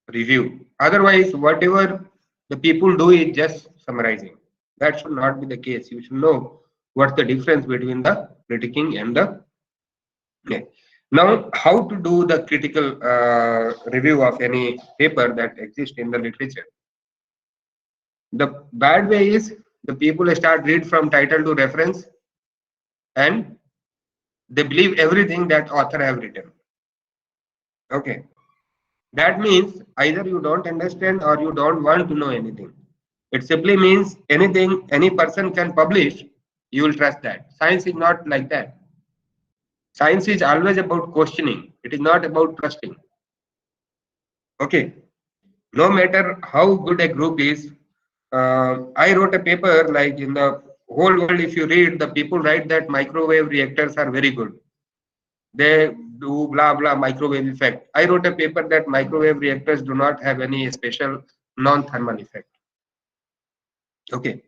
A: review. Otherwise, whatever the people do is just summarizing. That should not be the case. You should know what's the difference between the critiquing and the. Yeah. Now, how to do the critical review of any paper that exists in the literature? The bad way is the people start read from title to reference, and they believe everything that author have written. Okay, that means either you don't understand or you don't want to know anything. It simply means anything any person can publish, you will trust that. Science is not like that. Science is always about questioning. It is not about trusting. Okay, no matter how good a group is, I wrote a paper like in the whole world. If you read, the people write that microwave reactors are very good. They do blah blah microwave effect. I wrote a paper that microwave reactors do not have any special non-thermal effect. Okay,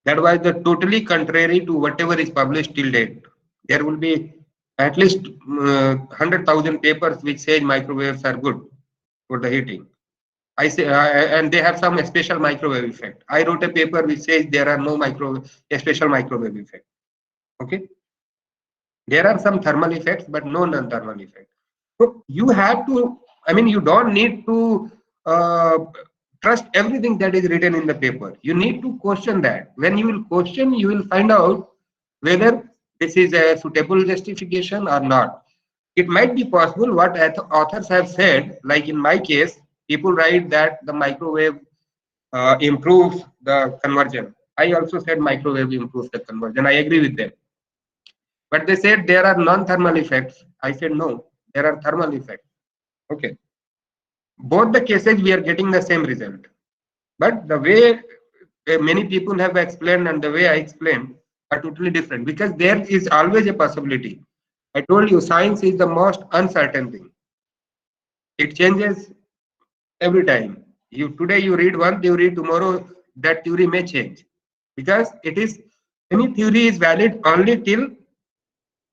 A: that was the totally contrary to whatever is published till date. There will be at least 100,000 papers which say microwaves are good for the heating. I say, and they have some special microwave effect. I wrote a paper which says there are no special microwave effect. Okay, there are some thermal effects, but no non-thermal effect. So you have to, I mean, you don't need to trust everything that is written in the paper. You need to question that. When you will question, you will find out whether this is a suitable justification or not. It might be possible what authors have said, like in my case, people write that the microwave improves the conversion. I also said microwave improves the conversion. I agree with them. But they said there are non-thermal effects. I said no, there are thermal effects. Okay. Both the cases we are getting the same result. But the way many people have explained and the way I explained are totally different, because there is always a possibility. I told you science is the most uncertain thing. It changes every time. You today you read one theory, tomorrow that theory may change, because it is any theory is valid only till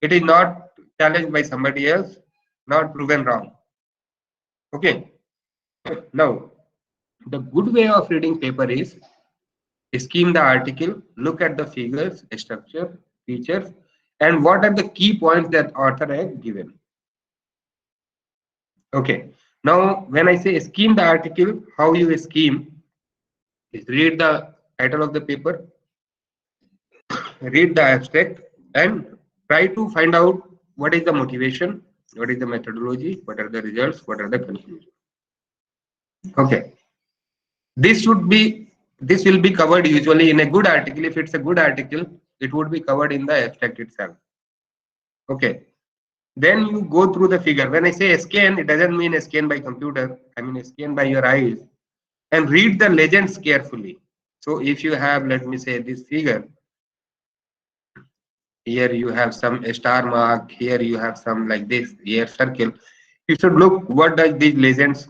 A: it is not challenged by somebody else, not proven wrong. Okay. Now, the good way of reading paper is skim the article, look at the figures, structure, features, and what are the key points that author has given. Okay. Now, when I say skim the article, how you skim is read the title of the paper, read the abstract, and try to find out what is the motivation, what is the methodology, what are the results, what are the conclusions. Okay. This will be covered usually in a good article. If it's a good article, it would be covered in the abstract itself. Okay. Then you go through the figure. When I say scan, it doesn't mean scan by computer. I mean scan by your eyes, and read the legends carefully. So if you have, let me say, this figure, here you have some star mark, here you have some like this, here circle. You should look what does these legends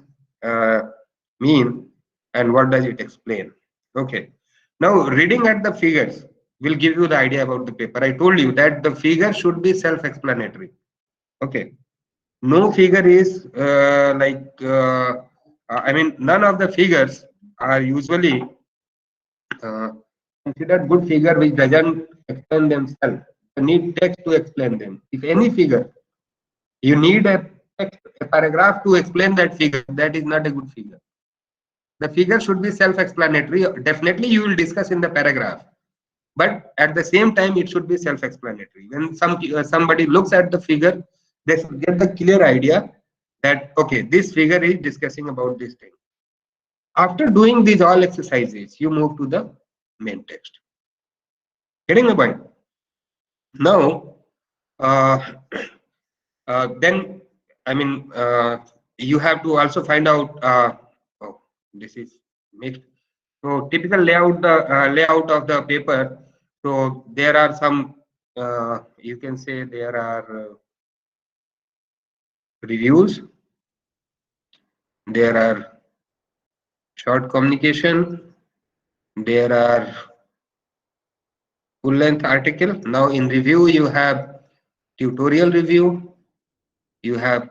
A: mean and what does it explain. Okay. Now reading at the figures will give you the idea about the paper. I told you that the figure should be self-explanatory. Okay. No figure is I mean, none of the figures are usually uh, considered good figure which doesn't explain themselves. You need text to explain them. If any figure, you need a text, a paragraph to explain that figure, that is not a good figure. The figure should be self-explanatory. Definitely you will discuss in the paragraph, but at the same time it should be self-explanatory. When somebody looks at the figure, they should get the clear idea that okay, this figure is discussing about this thing. After doing these all exercises, you move to the main text. Getting the point? Now, uh, then I mean, you have to also find out. Oh, this is mixed. So typical layout of the paper. So there are some. You can say there are reviews. There are short communication. There are full length article. Now in review you have tutorial review. You have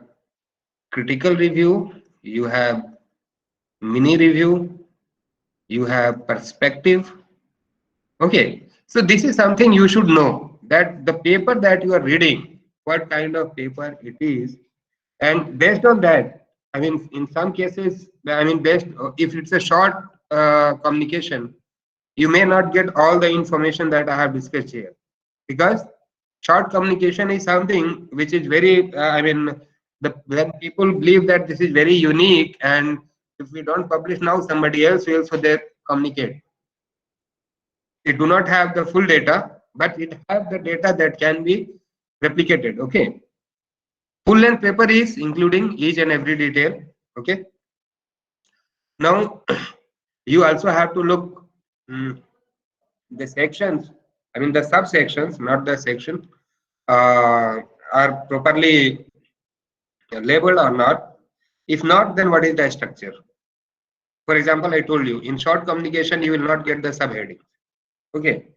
A: critical review. You have mini review. you have perspective. Okay, so this is something you should know, that the paper that you are reading, what kind of paper it is, and based on that, I mean, in some cases, I mean, based if it's a short communication, you may not get all the information that I have discussed here, because short communication is something which is very, I mean, when people believe that this is very unique, and if we don't publish now, somebody else will also there communicate. It do not have the full data, but it have the data that can be replicated. Okay, full length paper is including each and every detail. Okay, now you also have to look mm, the sections, I mean the subsections, not the section, uh, are properly labeled or not. If not, then what is the structure? For example, I told you in short communication you will not get the subheading. Okay,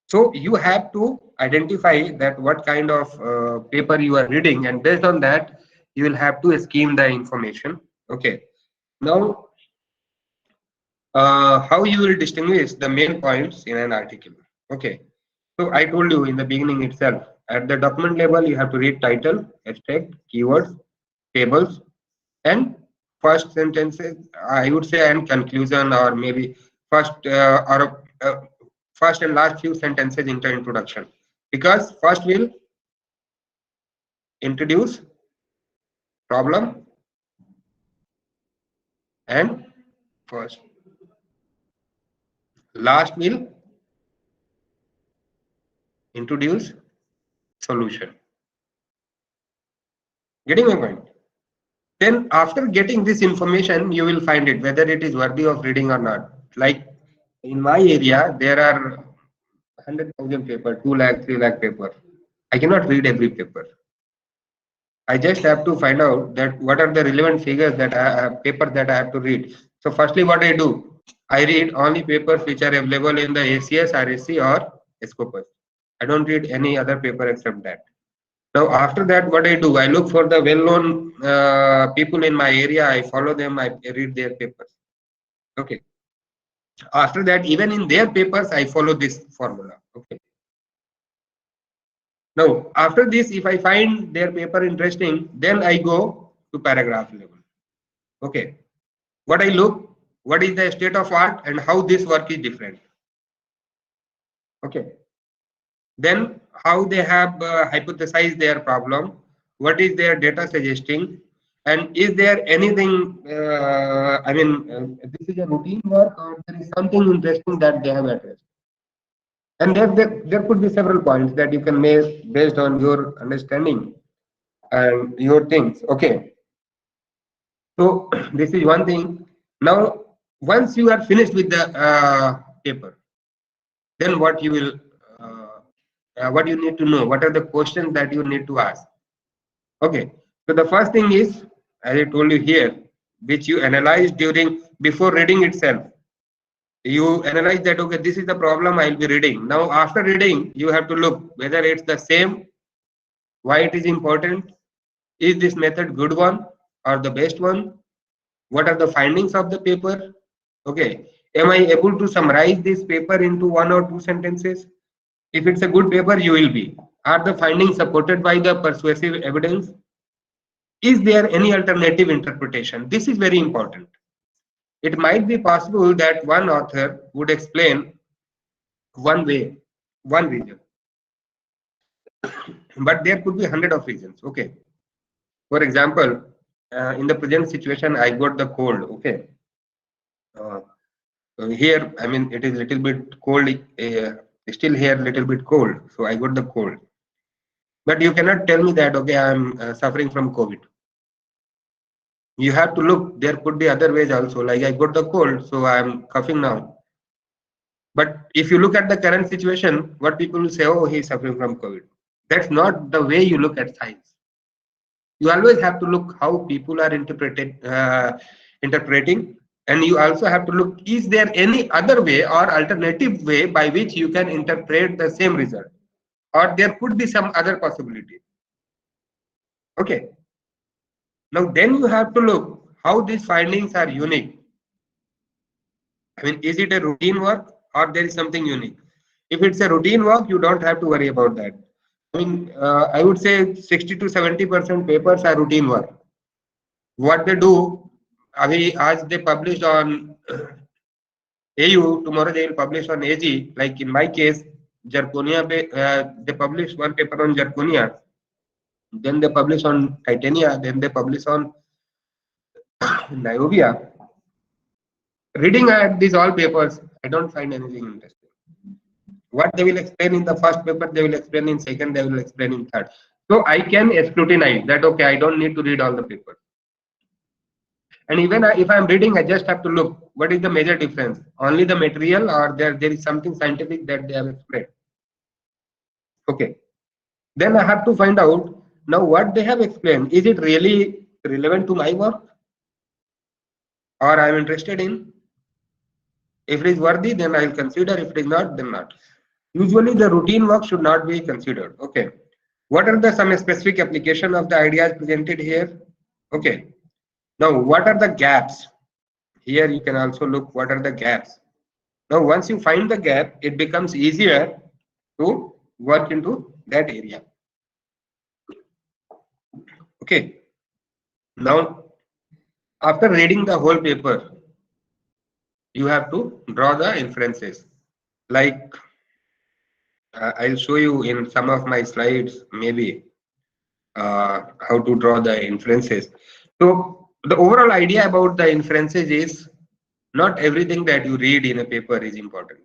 A: so you have to identify that what kind of paper you are reading, and based on that you will have to scheme the information. Okay, now how you will distinguish the main points in an article. Okay, so I told you in the beginning itself, at the document level you have to read title, abstract, keywords, tables, and first sentences, I would say, and conclusion, or maybe first first and last few sentences in the introduction, because first will introduce problem, and first last will introduce solution. Getting my point? Then after getting this information, you will find it whether it is worthy of reading or not. Like in my area, there are 100,000 paper, 2 lakh, 3 lakh paper. I cannot read every paper. I just have to find out that what are the relevant figures that paper that I have to read. So firstly, what I do, I read only papers which are available in the ACS, RSC, or Scopus. I don't read any other paper except that. Now after that, what I do, I look for the well-known people in my area. I follow them. I read their papers. Okay. After that, even in their papers, I follow this formula. Okay. Now, after this, if I find their paper interesting, then I go to paragraph level. Okay. What I look, what is the state of art and how this work is different. Okay. Then how they have hypothesized their problem, what is their data suggesting, and is there anything, this is a routine work or there is something interesting that they have addressed. And there could be several points that you can make based on your understanding and your things. Okay, so this is one thing. Now once you are finished with the paper, then what you need to know, what are the questions that you need to ask. Okay, so the first thing is, as I told you here, which you analyze during, before reading itself. You analyze that, okay, this is the problem I'll be reading. Now after reading, you have to look whether it's the same, why it is important, is this method good one or the best one, what are the findings of the paper. Okay, am I able to summarize this paper into 1 or 2 sentences? If it's a good paper, you will be. Are the findings supported by the persuasive evidence? Is there any alternative interpretation? This is very important. It might be possible that one author would explain one way, one reason, but there could be 100 of reasons. Okay, for example, in the present situation, I got the cold. Okay, uh, here, I mean, it is little bit cold. Still here, little bit cold. So I got the cold. But you cannot tell me that, okay, I'm suffering from COVID. You have to look. There could be other ways also. Like I got the cold, so I'm coughing now. But if you look at the current situation, what people will say, oh, he's suffering from COVID. That's not the way you look at science. You always have to look how people are interpreting, and you also have to look, is there any other way or alternative way by which you can interpret the same result, or there could be some other possibility. Okay, now then you have to look how these findings are unique. I mean, is it a routine work or there is something unique? If it's a routine work, you don't have to worry about that. I mean, I would say 60 to 70% papers are routine work. What they do, as they published on AU, tomorrow they will publish on AG. Like in my case, zirconia, they publish one paper on zirconia, then they publish on titania, then they publish on niobium. Reading these all papers, I don't find anything interesting. What they will explain in the first paper, they will explain in second, they will explain in third. So I can scrutinize that, okay, I don't need to read all the papers. And even if I'm reading, I just have to look, what is the major difference? Only the material, or there is something scientific that they have explained. Okay. Then I have to find out, now what they have explained, is it really relevant to my work? Or I'm interested in? If it is worthy, then I'll consider. If it is not, then not. Usually the routine work should not be considered. Okay. What are the some specific application of the ideas presented here? Okay. Now, what are the gaps? Here you can also look what are the gaps. Now, once you find the gap, it becomes easier to work into that area. Okay. Now, after reading the whole paper, you have to draw the inferences. Like I'll show you in some of my slides, maybe how to draw the inferences. So the overall idea about the inferences is not everything that you read in a paper is important.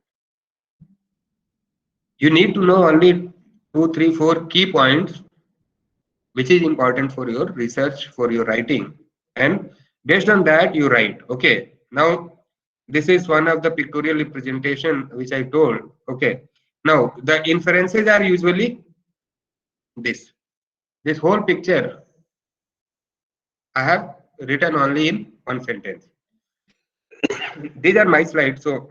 A: You need to know only 2, 3, 4 key points which is important for your research, for your writing, and based on that you write. Okay, now this is one of the pictorial representation which I told. Okay, now the inferences are usually this whole picture I have written only in one sentence. These are my slides, so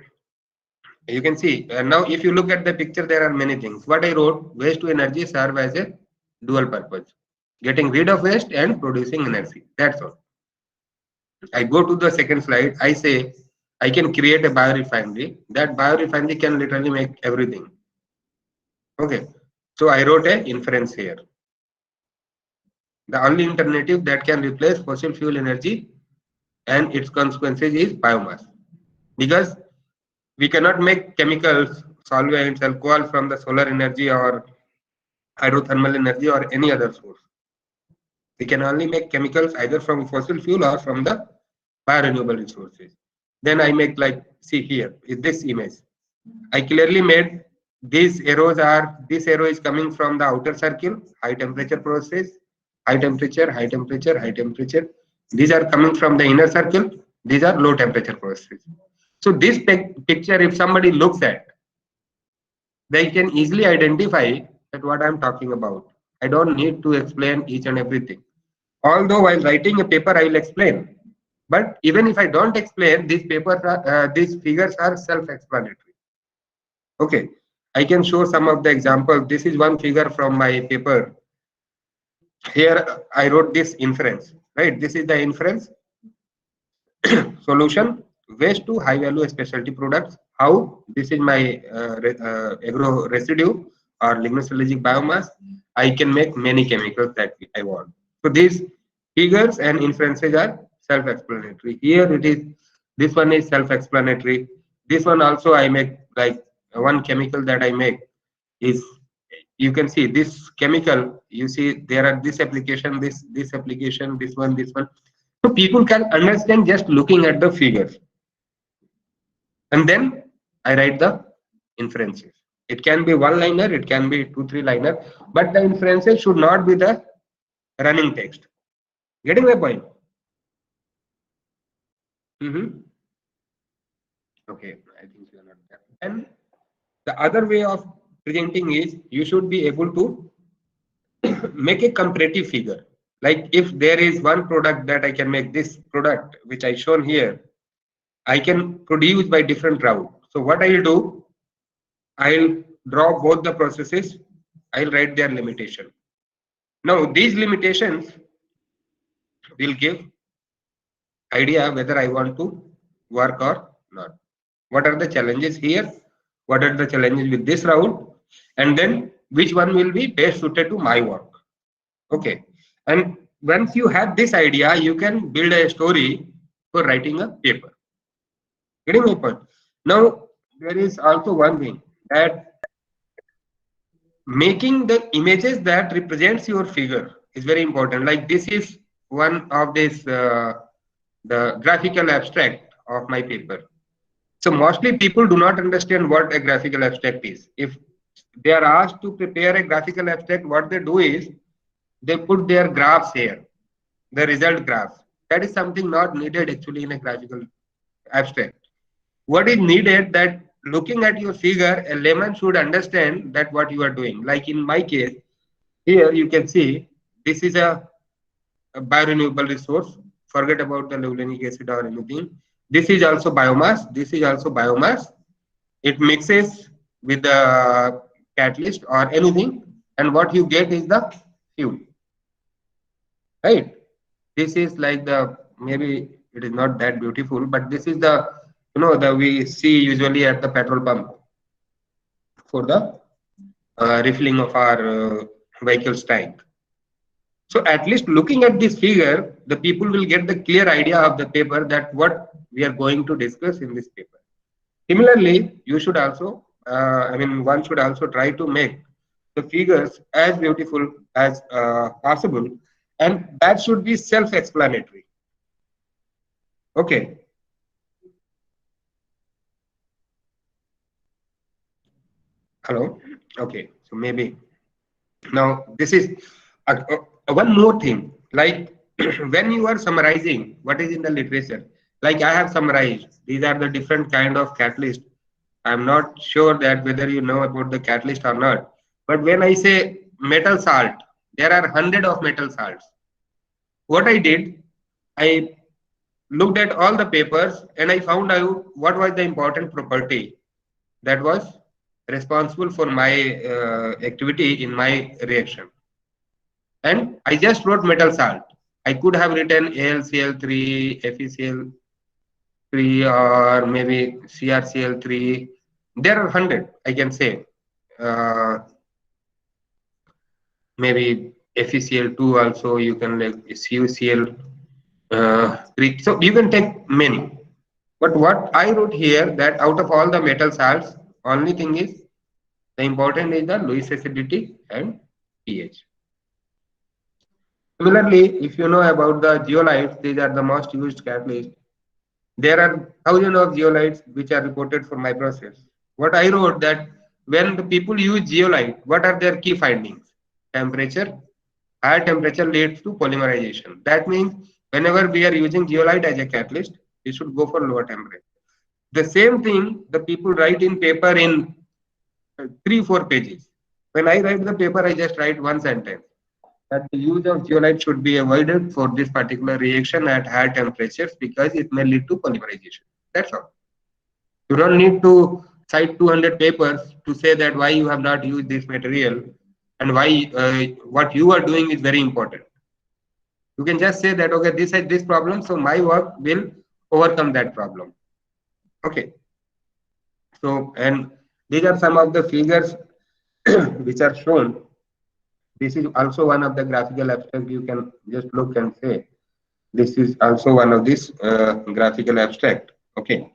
A: you can see. Now if you look at the picture, there are many things. What I wrote, waste to energy serve as a dual purpose, getting rid of waste and producing energy. That's all. I go to the second slide. I say I can create a biorefinery. That biorefinery can literally make everything. Okay. So I wrote a inference here. The only alternative that can replace fossil fuel energy and its consequences is biomass. Because we cannot make chemicals, solvents, alcohol from the solar energy or hydrothermal energy or any other source. We can only make chemicals either from fossil fuel or from the biorenewable resources. Then I make, like, see here is this image. I clearly made these arrows are, this arrow is coming from the outer circle, high temperature process, high temperature, high temperature, high temperature. These are coming from the inner circle. These are low temperature process. So this picture, if somebody looks at, they can easily identify that what I'm talking about. I don't need to explain each and everything. Although while writing a paper, I will explain. But even if I don't explain, these papers are, these figures are self-explanatory. Okay, I can show some of the examples. This is one figure from my paper. Here I wrote this inference, right? This is the inference. Solution, waste to high value specialty products. How? This is my agro residue or lignocellulosic biomass. I can make many chemicals that I want. So these figures and inferences are self-explanatory. Here it is, this one is self-explanatory. This one also I make, like one chemical that I make is, you can see this chemical, you see there are this application, this application, this one, this one. So people can understand just looking at the figures. And then I write the inferences. It can be one liner, it can be 2, 3 liner, but the inferences should not be the running text. Getting my point? Okay, I think you are not there. And the other way of presenting is you should be able to make a comparative figure. Like if there is one product that I can make, this product which I shown here, I can produce by different route. So what I will do, I'll draw both the processes. I'll write their limitation. Now these limitations will give idea whether I want to work or not. What are the challenges here? What are the challenges with this route? And then which one will be best suited to my work? Okay. And once you have this idea, you can build a story for writing a paper. Getting my point? Now, there is also one thing that making the images that represents your figure is very important. Like this is one of this the graphical abstract of my paper. So mostly people do not understand what a graphical abstract is. If they are asked to prepare a graphical abstract, what they do is they put their graphs here, the result graphs. That is something not needed actually in a graphical abstract. What is needed that looking at your figure, a layman should understand that what you are doing. Like in my case, here you can see this is a biorenewable resource. Forget about the levulinic acid or anything. This is also biomass. This is also biomass. It mixes with the catalyst or anything, and what you get is the fuel. Right? This is like the, maybe it is not that beautiful, but this is the, the we see usually at the petrol pump for the refilling of our vehicle's tank. So at least looking at this figure, the people will get the clear idea of the paper, that what we are going to discuss in this paper. Similarly, you should also, one should also try to make the figures as beautiful as possible, and that should be self-explanatory. Okay. Hello. Okay. So maybe now this is one more thing. Like when you are summarizing what is in the literature, like I have summarized, these are the different kind of catalyst. I'm not sure that whether you know about the catalyst or not. But when I say metal salt, there are hundred of metal salts. What I did, I looked at all the papers and I found out what was the important property that was responsible for my activity in my reaction. And I just wrote metal salt. I could have written AlCl3, FeCl3, or maybe CrCl3. There are 100, I can say. Maybe FeCl2 also, you can like CuCl3. So you can take many. But what I wrote here, that out of all the metal salts, only thing is the important is the Lewis acidity and pH. Similarly, if you know about the zeolites, these are the most used catalysts. There are thousands of zeolites which are reported for my process. What I wrote, that when the people use zeolite, what are their key findings? Temperature. Higher temperature leads to polymerization. That means whenever we are using zeolite as a catalyst, we should go for lower temperature. The same thing the people write in paper in 3-4 pages. When I write the paper, I just write one sentence, that the use of zeolite should be avoided for this particular reaction at higher temperatures because it may lead to polymerization. That's all. You don't need to cite 200 papers to say that why you have not used this material and why what you are doing is very important. You can just say that, okay, this has this problem, so my work will overcome that problem. Okay. So, and these are some of the figures which are shown. This is also one of the graphical abstract. You can just look and say, this is also one of this graphical abstract. Okay.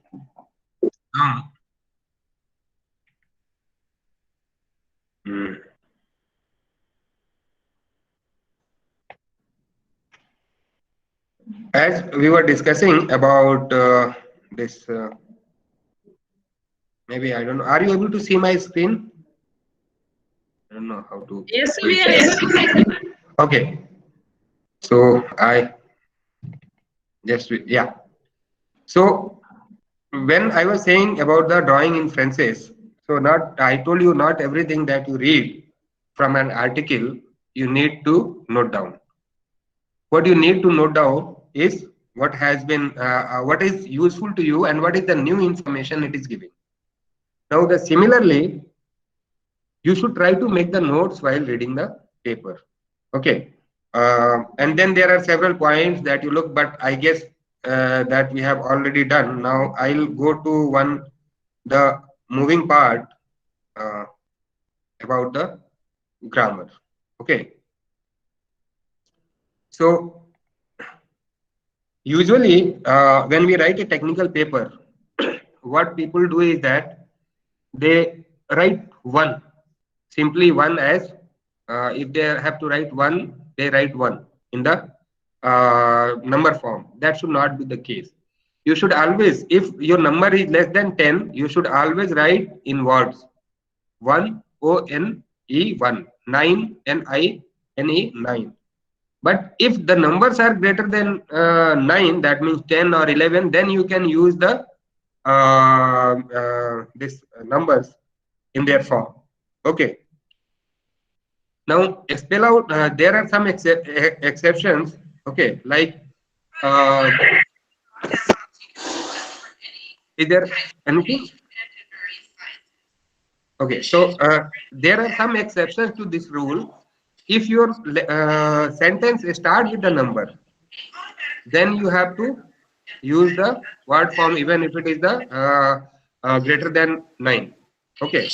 A: As we were discussing about this, maybe I don't know. Are you able to see my screen? I don't know how to.
B: Yes, we are.
A: Okay. So I just, yeah. So when I was saying about the drawing inferences, so not, I told you not everything that you read from an article you need to note down. What you need to note down is what has been, what is useful to you and what is the new information it is giving. Now, similarly, you should try to make the notes while reading the paper. Okay. And then there are several points that you look, but I guess that we have already done. Now I'll go to one the moving part uh, about the grammar. Okay. So usually when we write a technical paper, what people do is that they write one, simply one, as if they have to write one, they write one in the number form. That should not be the case. You should always, if your number is less than 10, you should always write in words. 1, O-N-E, 1, 9, N-I-N-E, 9. But if the numbers are greater than 9, that means 10 or 11, then you can use the this numbers in their form. Okay. Now spell out. There are some exceptions. Okay, like uh, is there anything? Okay, so there are some exceptions to this rule. If your sentence starts with the number, then you have to use the word form even if it is the greater than 9. Okay.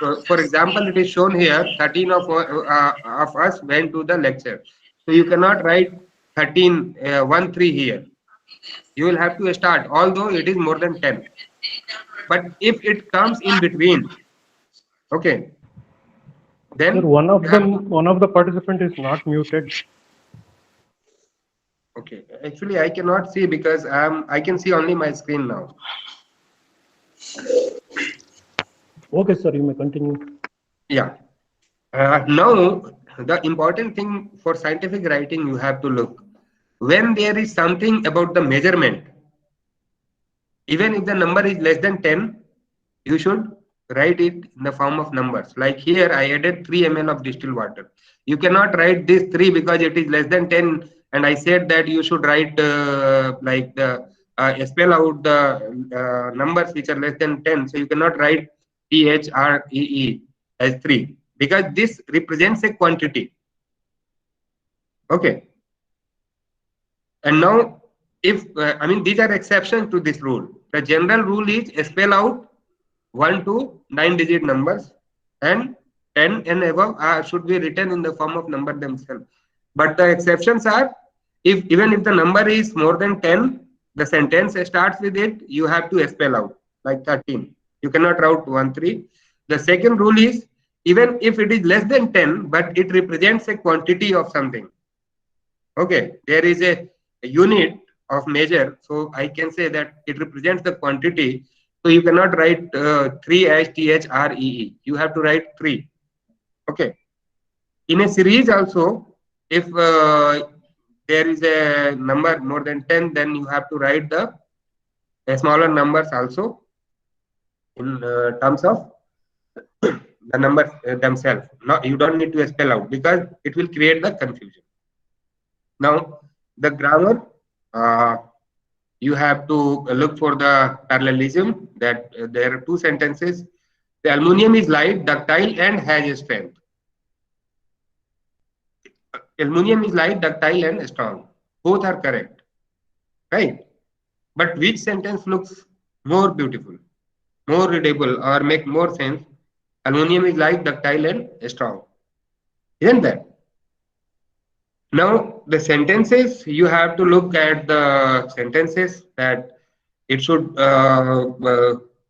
A: So, for example, it is shown here 13 of us went to the lecture. So you cannot write 13 1 3 here. You will have to start, although it is more than 10. But if it comes in between, okay, then
C: Sir, one of the participant is not muted.
A: okay. Actually, I cannot see because I can see only my screen now.
C: Okay, sir, you may continue.
A: Yeah. Now, the important thing for scientific writing, you have to look when there is something about the measurement. Even if the number is less than 10, you should write it in the form of numbers. Like here, I added 3 ml of distilled water. You cannot write this 3 because it is less than 10. And I said that you should write like the spell out the numbers which are less than 10. So you cannot write THREE as 3 because this represents a quantity. Okay. And now, if I mean, these are exceptions to this rule. The general rule is spell out 1 to 9 digit numbers, and 10 and above should be written in the form of number themselves. But the exceptions are, if even if the number is more than 10, the sentence starts with it, you have to spell out, like 13. You cannot write 1 3. The second rule is, even if it is less than 10, but it represents a quantity of something. Okay, there is a unit of measure, so I can say that it represents the quantity. So you cannot write 3 as THREE. You have to write 3. Okay. In a series also, if there is a number more than 10, then you have to write the smaller numbers also in terms of the numbers themselves. No, you don't need to spell out because it will create the confusion. Now, the grammar, you have to look for the parallelism, that there are two sentences. The aluminum is light, ductile, and has a strength. Aluminum is light, ductile, and strong. Both are correct, right? But which sentence looks more beautiful, more readable, or make more sense? Aluminum is light, ductile, and strong. Isn't that? Now, the sentences, you have to look at the sentences that it should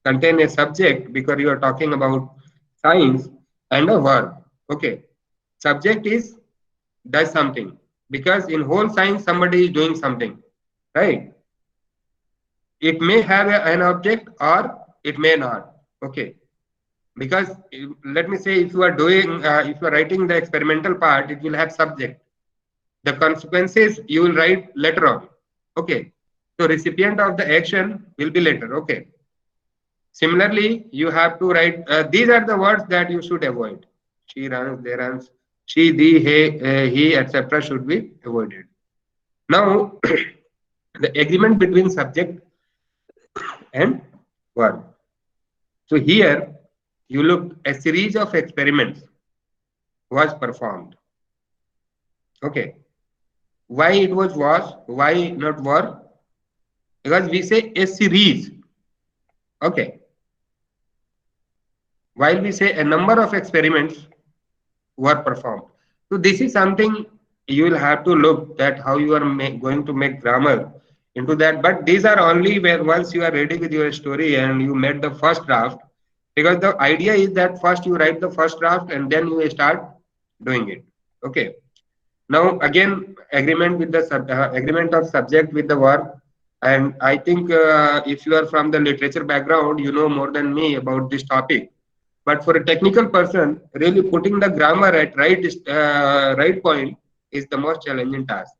A: contain a subject because you are talking about science, and a verb. Okay. Subject is does something because in whole science somebody is doing something, right? It may have an object or it may not. Okay. Because let me say, if you are doing, if you are writing the experimental part, it will have subject. The consequences you will write later on. Okay. So recipient of the action will be later. Okay. Similarly, you have to write, these are the words that you should avoid. She runs, they runs, she, thee, he, etc. should be avoided. Now, the agreement between subject and verb. So here, you look, a series of experiments was performed. Okay. Why it was, why not were? Because we say a series. Okay. while we say a number of experiments were performed. So this is something you will have to look at how you are going to make grammar into that. But these are only where once you are ready with your story and you made the first draft, because the idea is that first you write the first draft and then you start doing it. Okay. Now again, agreement with the agreement of subject with the verb, and I think if you are from the literature background, you know more than me about this topic. But for a technical person, really putting the grammar at right point is the most challenging task.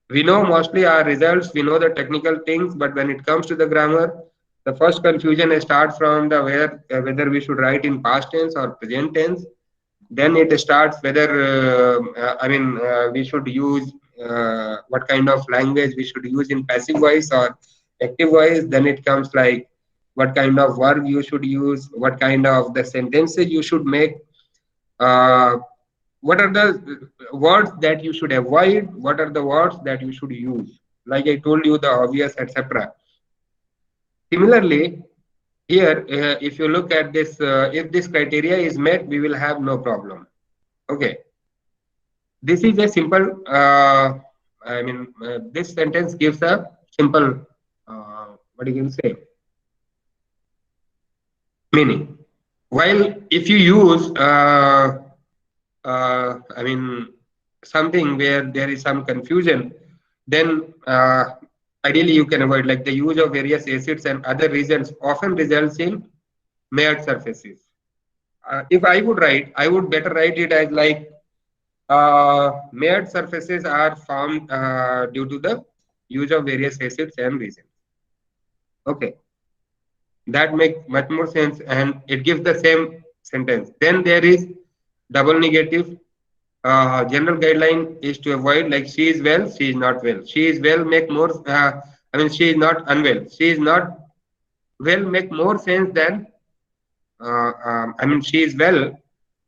A: We know mostly our results, we know the technical things, but when it comes to the grammar, the first confusion starts from the whether we should write in past tense or present tense. Then it starts whether we should use what kind of language we should use in passive voice or active voice. Then it comes like what kind of verb you should use, what kind of the sentences you should make, uh, what are the words that you should avoid, what are the words that you should use, like I told you, the obvious, etc. Similarly, here if you look at this, if this criteria is met, we will have no problem. Okay, this is a simple this sentence gives a simple what you can say meaning. While if you use something where there is some confusion, then ideally you can avoid, like the use of various acids and other reasons often results in layered surfaces. If I would write, I would better write it as like layered surfaces are formed due to the use of various acids and reasons. Okay, that makes much more sense and it gives the same sentence. Then there is double negative. General guideline is to avoid, like she is well, she is not well. She is well make more. She is not unwell. She is not well make more sense than. She is well.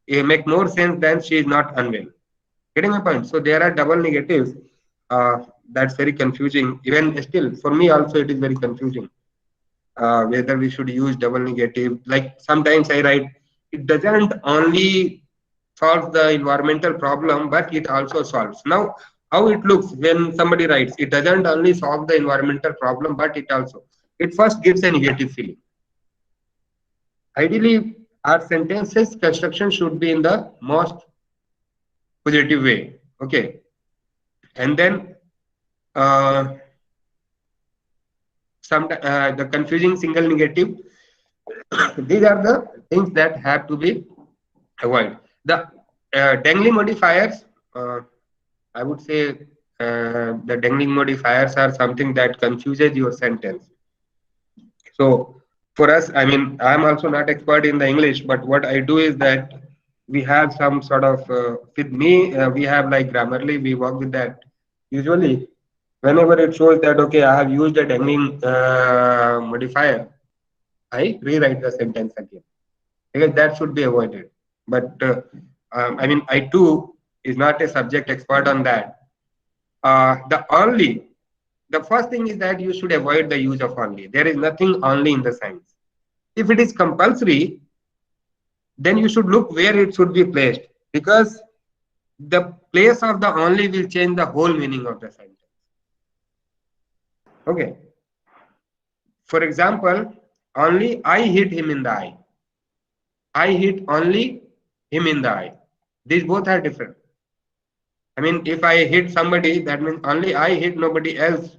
A: Make more sense than she is not unwell. Getting my point? So there are double negatives. That's very confusing. Even still, for me also, it is very confusing. Whether we should use double negative. Like sometimes I write, it doesn't only solve the environmental problem, but it also solves. Now, how it looks when somebody writes, it doesn't only solve the environmental problem, but it first gives a negative feeling. Ideally, our sentences construction should be in the most positive way. Okay. And then the confusing single negative. These are the things that have to be avoided. The dangling modifiers, I would say the dangling modifiers are something that confuses your sentence. So for us, I'm also not expert in the English, but what I do is that we have some sort of, with me, we have like Grammarly, we work with that. Usually, whenever it shows that, okay, I have used a dangling modifier, I rewrite the sentence again, because that should be avoided. But I too is not a subject expert on that. The first thing is that you should avoid the use of only. There is nothing only in the science. If it is compulsory, then you should look where it should be placed, because the place of the only will change the whole meaning of the sentence. Okay. For example, only I hit him in the eye. I hit only him in the eye. These both are different. If I hit somebody, that means only I hit, nobody else.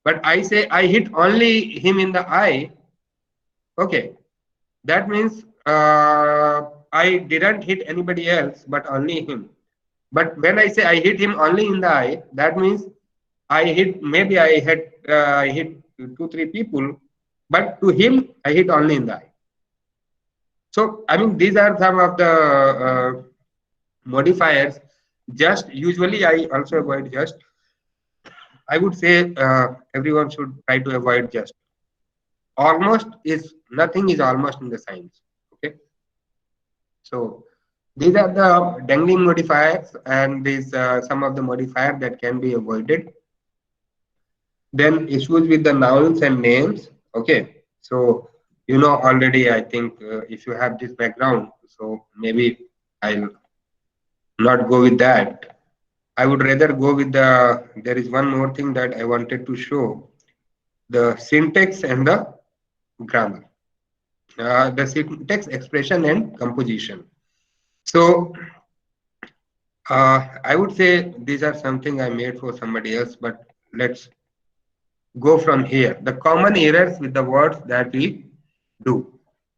A: But I say I hit only him in the eye. Okay. That means I didn't hit anybody else, but only him. But when I say I hit him only in the eye, that means I hit, maybe I hit 2-3 people, but to him, I hit only in the eye. So, these are some of the modifiers. Just, usually I also avoid just. I would say everyone should try to avoid just. Almost is, nothing is almost in the science. Okay. So these are the dangling modifiers, and these some of the modifiers that can be avoided. Then issues with the nouns and names. Okay. So you know already, I think, if you have this background, so maybe I'll not go with that. I would rather go with there is one more thing that I wanted to show, the syntax and the grammar, the syntax, expression, and composition. So I would say these are something I made for somebody else, but let's go from here. The common errors with the words that we do.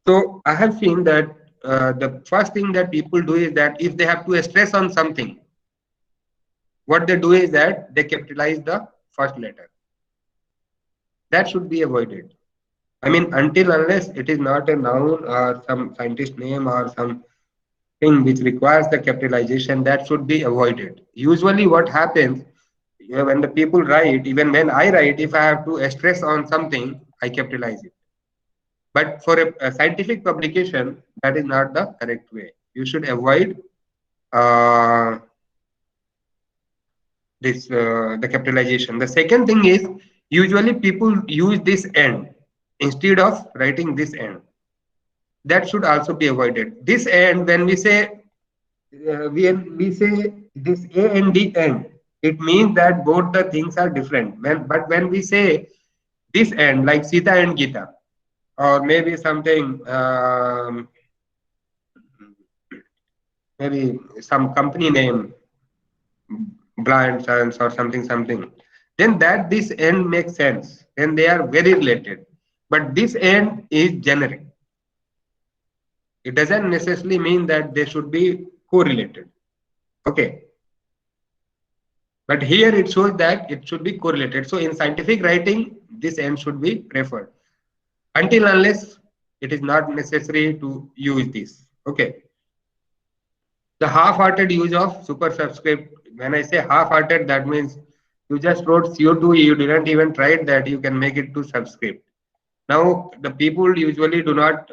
A: So I have seen that the first thing that people do is that if they have to stress on something, what they do is that they capitalize the first letter. That should be avoided. I mean, until unless it is not a noun or some scientist name or some thing which requires the capitalization, that should be avoided. Usually what happens, when the people write, even when I write, if I have to stress on something, I capitalize it. But for a scientific publication, that is not the correct way. You should avoid uh, the capitalization. The second thing is, usually people use this end instead of writing this end. That should also be avoided. This end, when we say this A and D end, it means that both the things are different. But when we say this end, like Sita and Gita, or maybe something, maybe some company name, Blind Science or something, then that this end makes sense. Then they are very related. But this end is generic. It doesn't necessarily mean that they should be correlated. Okay. But here it shows that it should be correlated. So in scientific writing, this end should be preferred. Until unless it is not necessary to use this. Okay. The half-hearted use of superscript. When I say half-hearted, that means you just wrote CO2, you didn't even try that you can make it to subscript. Now, the people usually do not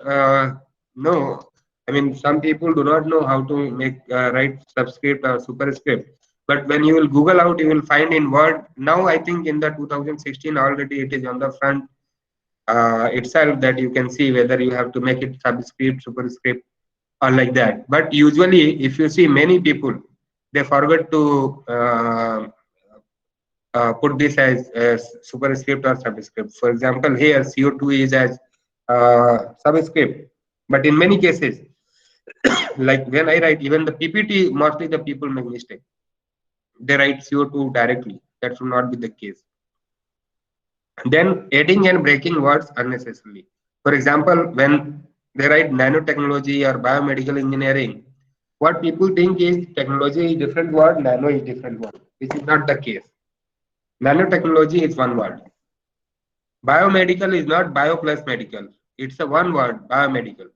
A: know. I mean, some people do not know how to write subscript or superscript. But when you will Google out, you will find in Word. Now, I think in the 2016 already it is on the front itself that you can see whether you have to make it subscript, superscript, or like that. But usually, if you see many people, they forget to put this as superscript or subscript. For example, here CO2 is as subscript, but in many cases, like when I write even the PPT, mostly the people make mistake. They write CO2 directly. That should not be the case. And then adding and breaking words unnecessarily. For example, when they write nanotechnology or biomedical engineering, what people think is technology is different word, nano is different word, which is not the case. Nanotechnology is one word. Biomedical is not bio plus medical. It's a one word, biomedical.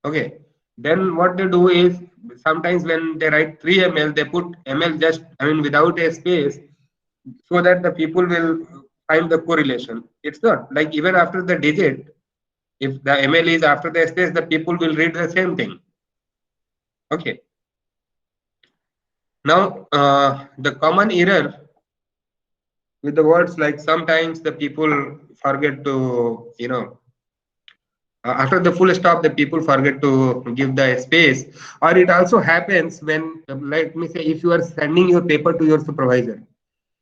A: Okay. Then what they do is sometimes when they write 3 ml, they put ml just, I mean, without a space so that the people will find the correlation. It's not like even after the digit, if the ml is after the space, the people will read the same thing. Okay. Now, the common error with the words, like sometimes the people forget to, after the full stop, the people forget to give the space, or it also happens when, let me say, if you are sending your paper to your supervisor,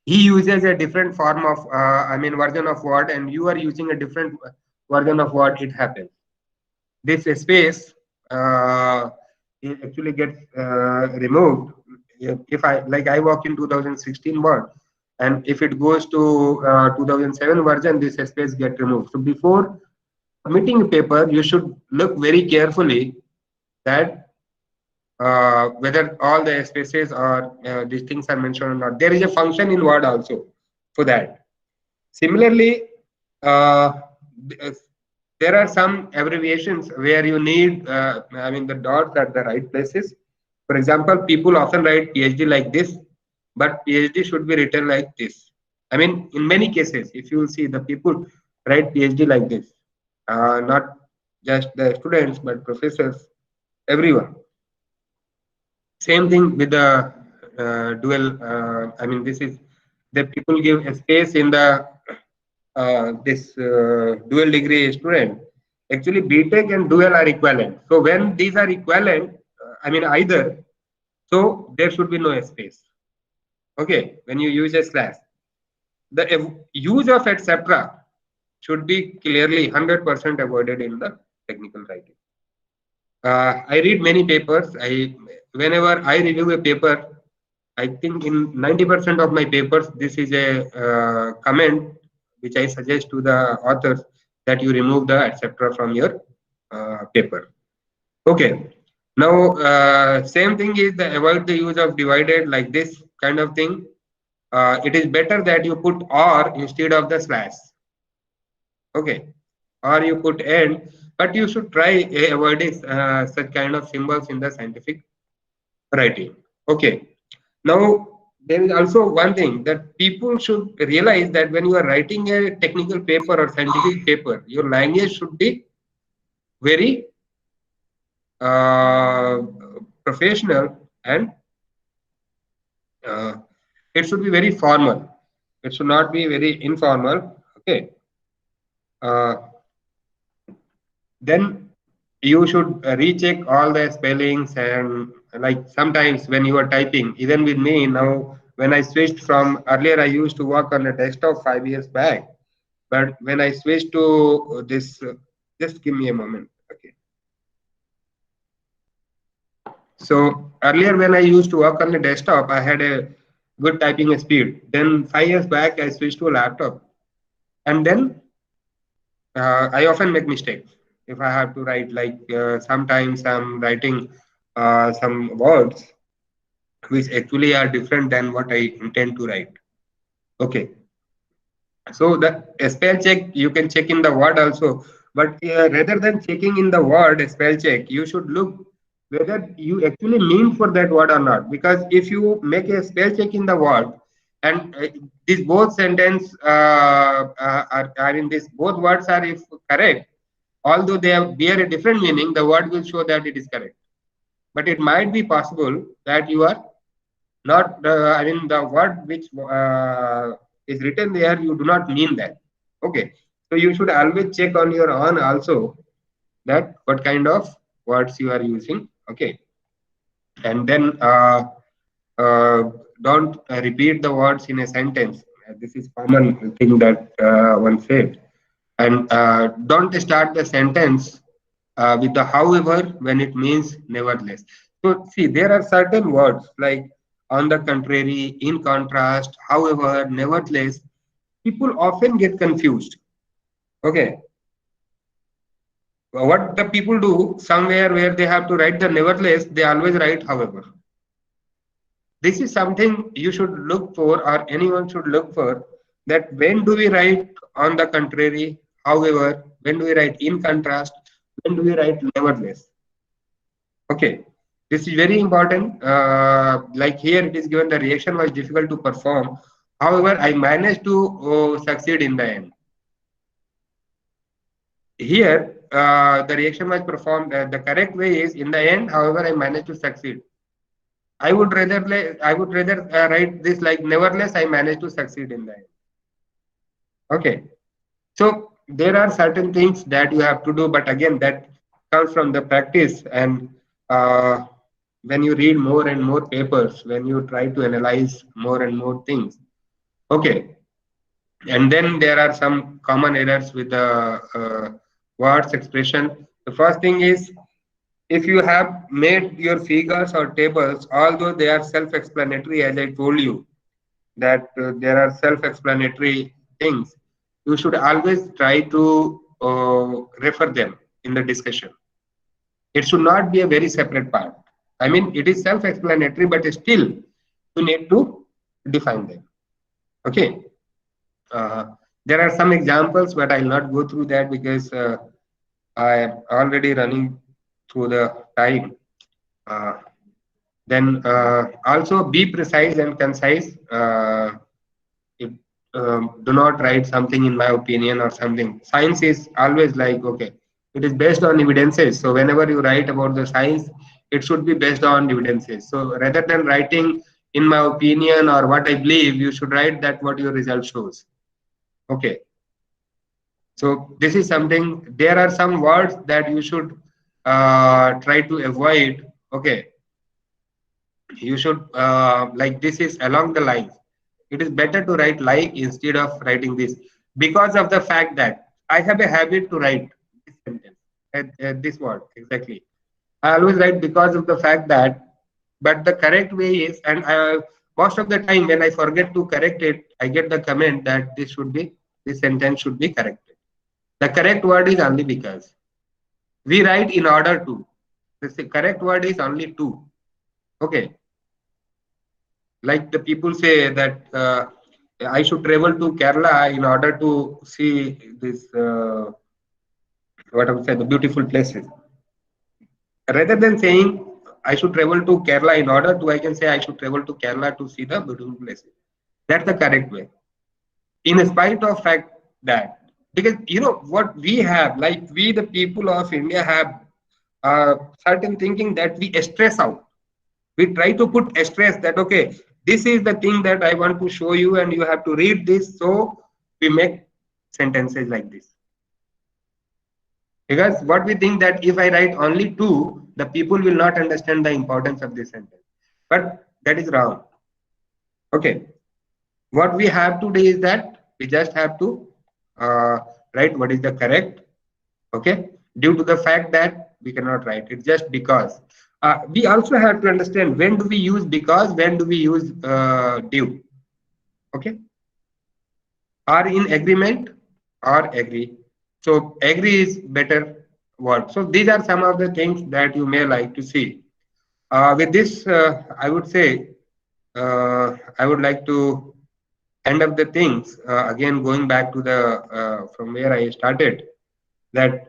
A: he uses a different form of, version of Word, and you are using a different version of Word, it happens. This space it actually gets removed. If I work in 2016 Word, and if it goes to 2007 version, this space get removed. So before submitting a paper, you should look very carefully that whether all the spaces or these things are mentioned or not. There is a function in Word also for that. Similarly, there are some abbreviations where you need, the dots at the right places. For example, people often write PhD like this, but PhD should be written like this. I mean, in many cases, if you see, the people write PhD like this, not just the students, but professors, everyone. Same thing with the dual, this is the people give a space in the this dual degree student, actually BTech and dual are equivalent. So when these are equivalent, I mean either, so there should be no space. Okay, when you use a slash, the use of etc. should be clearly 100% avoided in the technical writing. I read many papers. Whenever I review a paper, I think in 90% of my papers, this is a comment which I suggest to the authors that you remove the etc. from your paper. Okay. Now, same thing is the avoid the use of divided like this kind of thing. It is better that you put or instead of the slash. Okay. Or you put and, but you should try avoiding such kind of symbols in the scientific writing. Okay. Now, there is also one thing that people should realize that when you are writing a technical paper or scientific paper, your language should be very uh, professional and uh, it should be very formal. It should not be very informal. Okay. Uh, then you should recheck all the spellings and like sometimes when you are typing, even with me now, when I switched from earlier, I used to work on a desktop 5 years back, but when I switched to this, just give me a moment. Okay. So earlier when I used to work on the desktop, I had a good typing speed. Then 5 years back, I switched to a laptop, and then I often make mistakes if I have to write. Like sometimes I'm writing some words which actually are different than what I intend to write. Okay, so the spell check you can check in the word also, but rather than checking in the word spell check, you should look whether you actually mean for that word or not. Because if you make a spell check in the word and these both sentence are in this both words are if correct, although they have bear a different meaning, the word will show that it is correct. But it might be possible that you are not, I mean, the word which is written there, you do not mean that. Okay. So you should always check on your own also that what kind of words you are using. Okay. And then don't repeat the words in a sentence. This is common thing that one said. And don't start the sentence with the however when it means nevertheless. So see, there are certain words like on the contrary, in contrast, however, nevertheless. People often get confused. Okay, what the people do somewhere where they have to write the nevertheless, they always write however. This is something you should look for, or anyone should look for. That when do we write on the contrary, however, when do we write in contrast, when do we write nevertheless? Okay, this is very important. Like here, it is given the reaction was difficult to perform. However, I managed to succeed in the end. Here, the reaction was performed. The correct way is in the end. However, I managed to succeed. I would rather write this like nevertheless I managed to succeed in the end. Okay, so there are certain things that you have to do, but again, that comes from the practice and. When you read more and more papers, when you try to analyze more and more things. Okay, and then there are some common errors with the words expression. The first thing is if you have made your figures or tables, although they are self-explanatory, as I told you, that there are self-explanatory things, you should always try to refer them in the discussion. It should not be a very separate part. I mean, it is self-explanatory, but still you need to define them. Okay. There are some examples, but I'll not go through that because I am already running through the time. Then also be precise and concise. If, do not write something in my opinion or something. Science is always like, okay, it is based on evidences. So whenever you write about the science, it should be based on evidences. So rather than writing in my opinion or what I believe, you should write that what your result shows. Okay. So this is something, there are some words that you should try to avoid. Okay, you should like, this is along the lines. It is better to write like instead of writing this, because of the fact that I have a habit to write this sentence this word exactly. I always write because of the fact that, but the correct way is, and most of the time when I forget to correct it, I get the comment that this sentence should be corrected. The correct word is only because. We write in order to. The correct word is only to. Okay. Like the people say that I should travel to Kerala in order to see this, what I would say, the beautiful places. Rather than saying I should travel to Kerala in order to, I can say I should travel to Kerala to see the beautiful places. That's the correct way. In spite of fact that, because you know what we have, like we the people of India have certain thinking that we stress out. We try to put stress that, okay, this is the thing that I want to show you and you have to read this. So we make sentences like this. Because what we think that if I write only two, the people will not understand the importance of this sentence. But that is wrong. Okay. What we have to do is that we just have to write what is the correct. Okay. Due to the fact that we cannot write it just because. We also have to understand when do we use because, when do we use due. Okay. Are in agreement or agree. So agree is better word. So these are some of the things that you may like to see. With this, I would say I would like to end up the things. Again, going back to the from where I started, that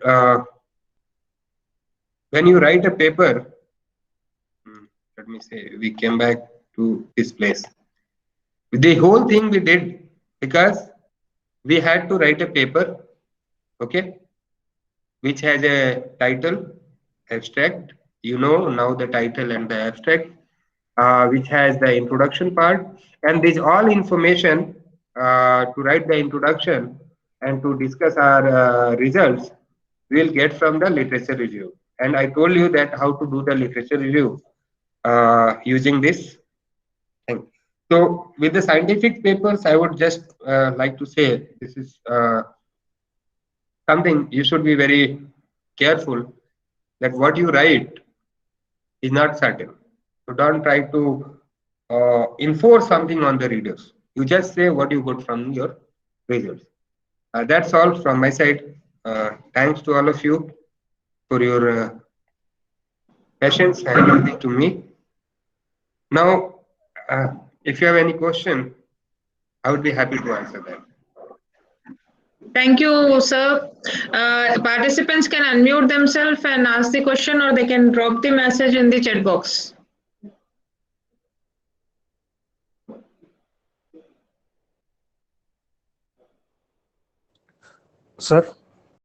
A: when you write a paper, let me say, we came back to this place. The whole thing we did because we had to write a paper, okay, which has a title, abstract. You know now the title and the abstract, which has the introduction part, and this all information to write the introduction and to discuss our results we'll get from the literature review. And I told you that how to do the literature review using this thing. So with the scientific papers, I would just like to say this is something you should be very careful that what you write is not certain. So don't try to enforce something on the readers. You just say what you got from your results. That's all from my side. Thanks to all of you for your patience and listening to me. Now, if you have any question, I would be happy to answer that.
B: Thank you, sir. Participants can unmute themselves and ask the question, or they can drop the message in the chat box.
C: Sir?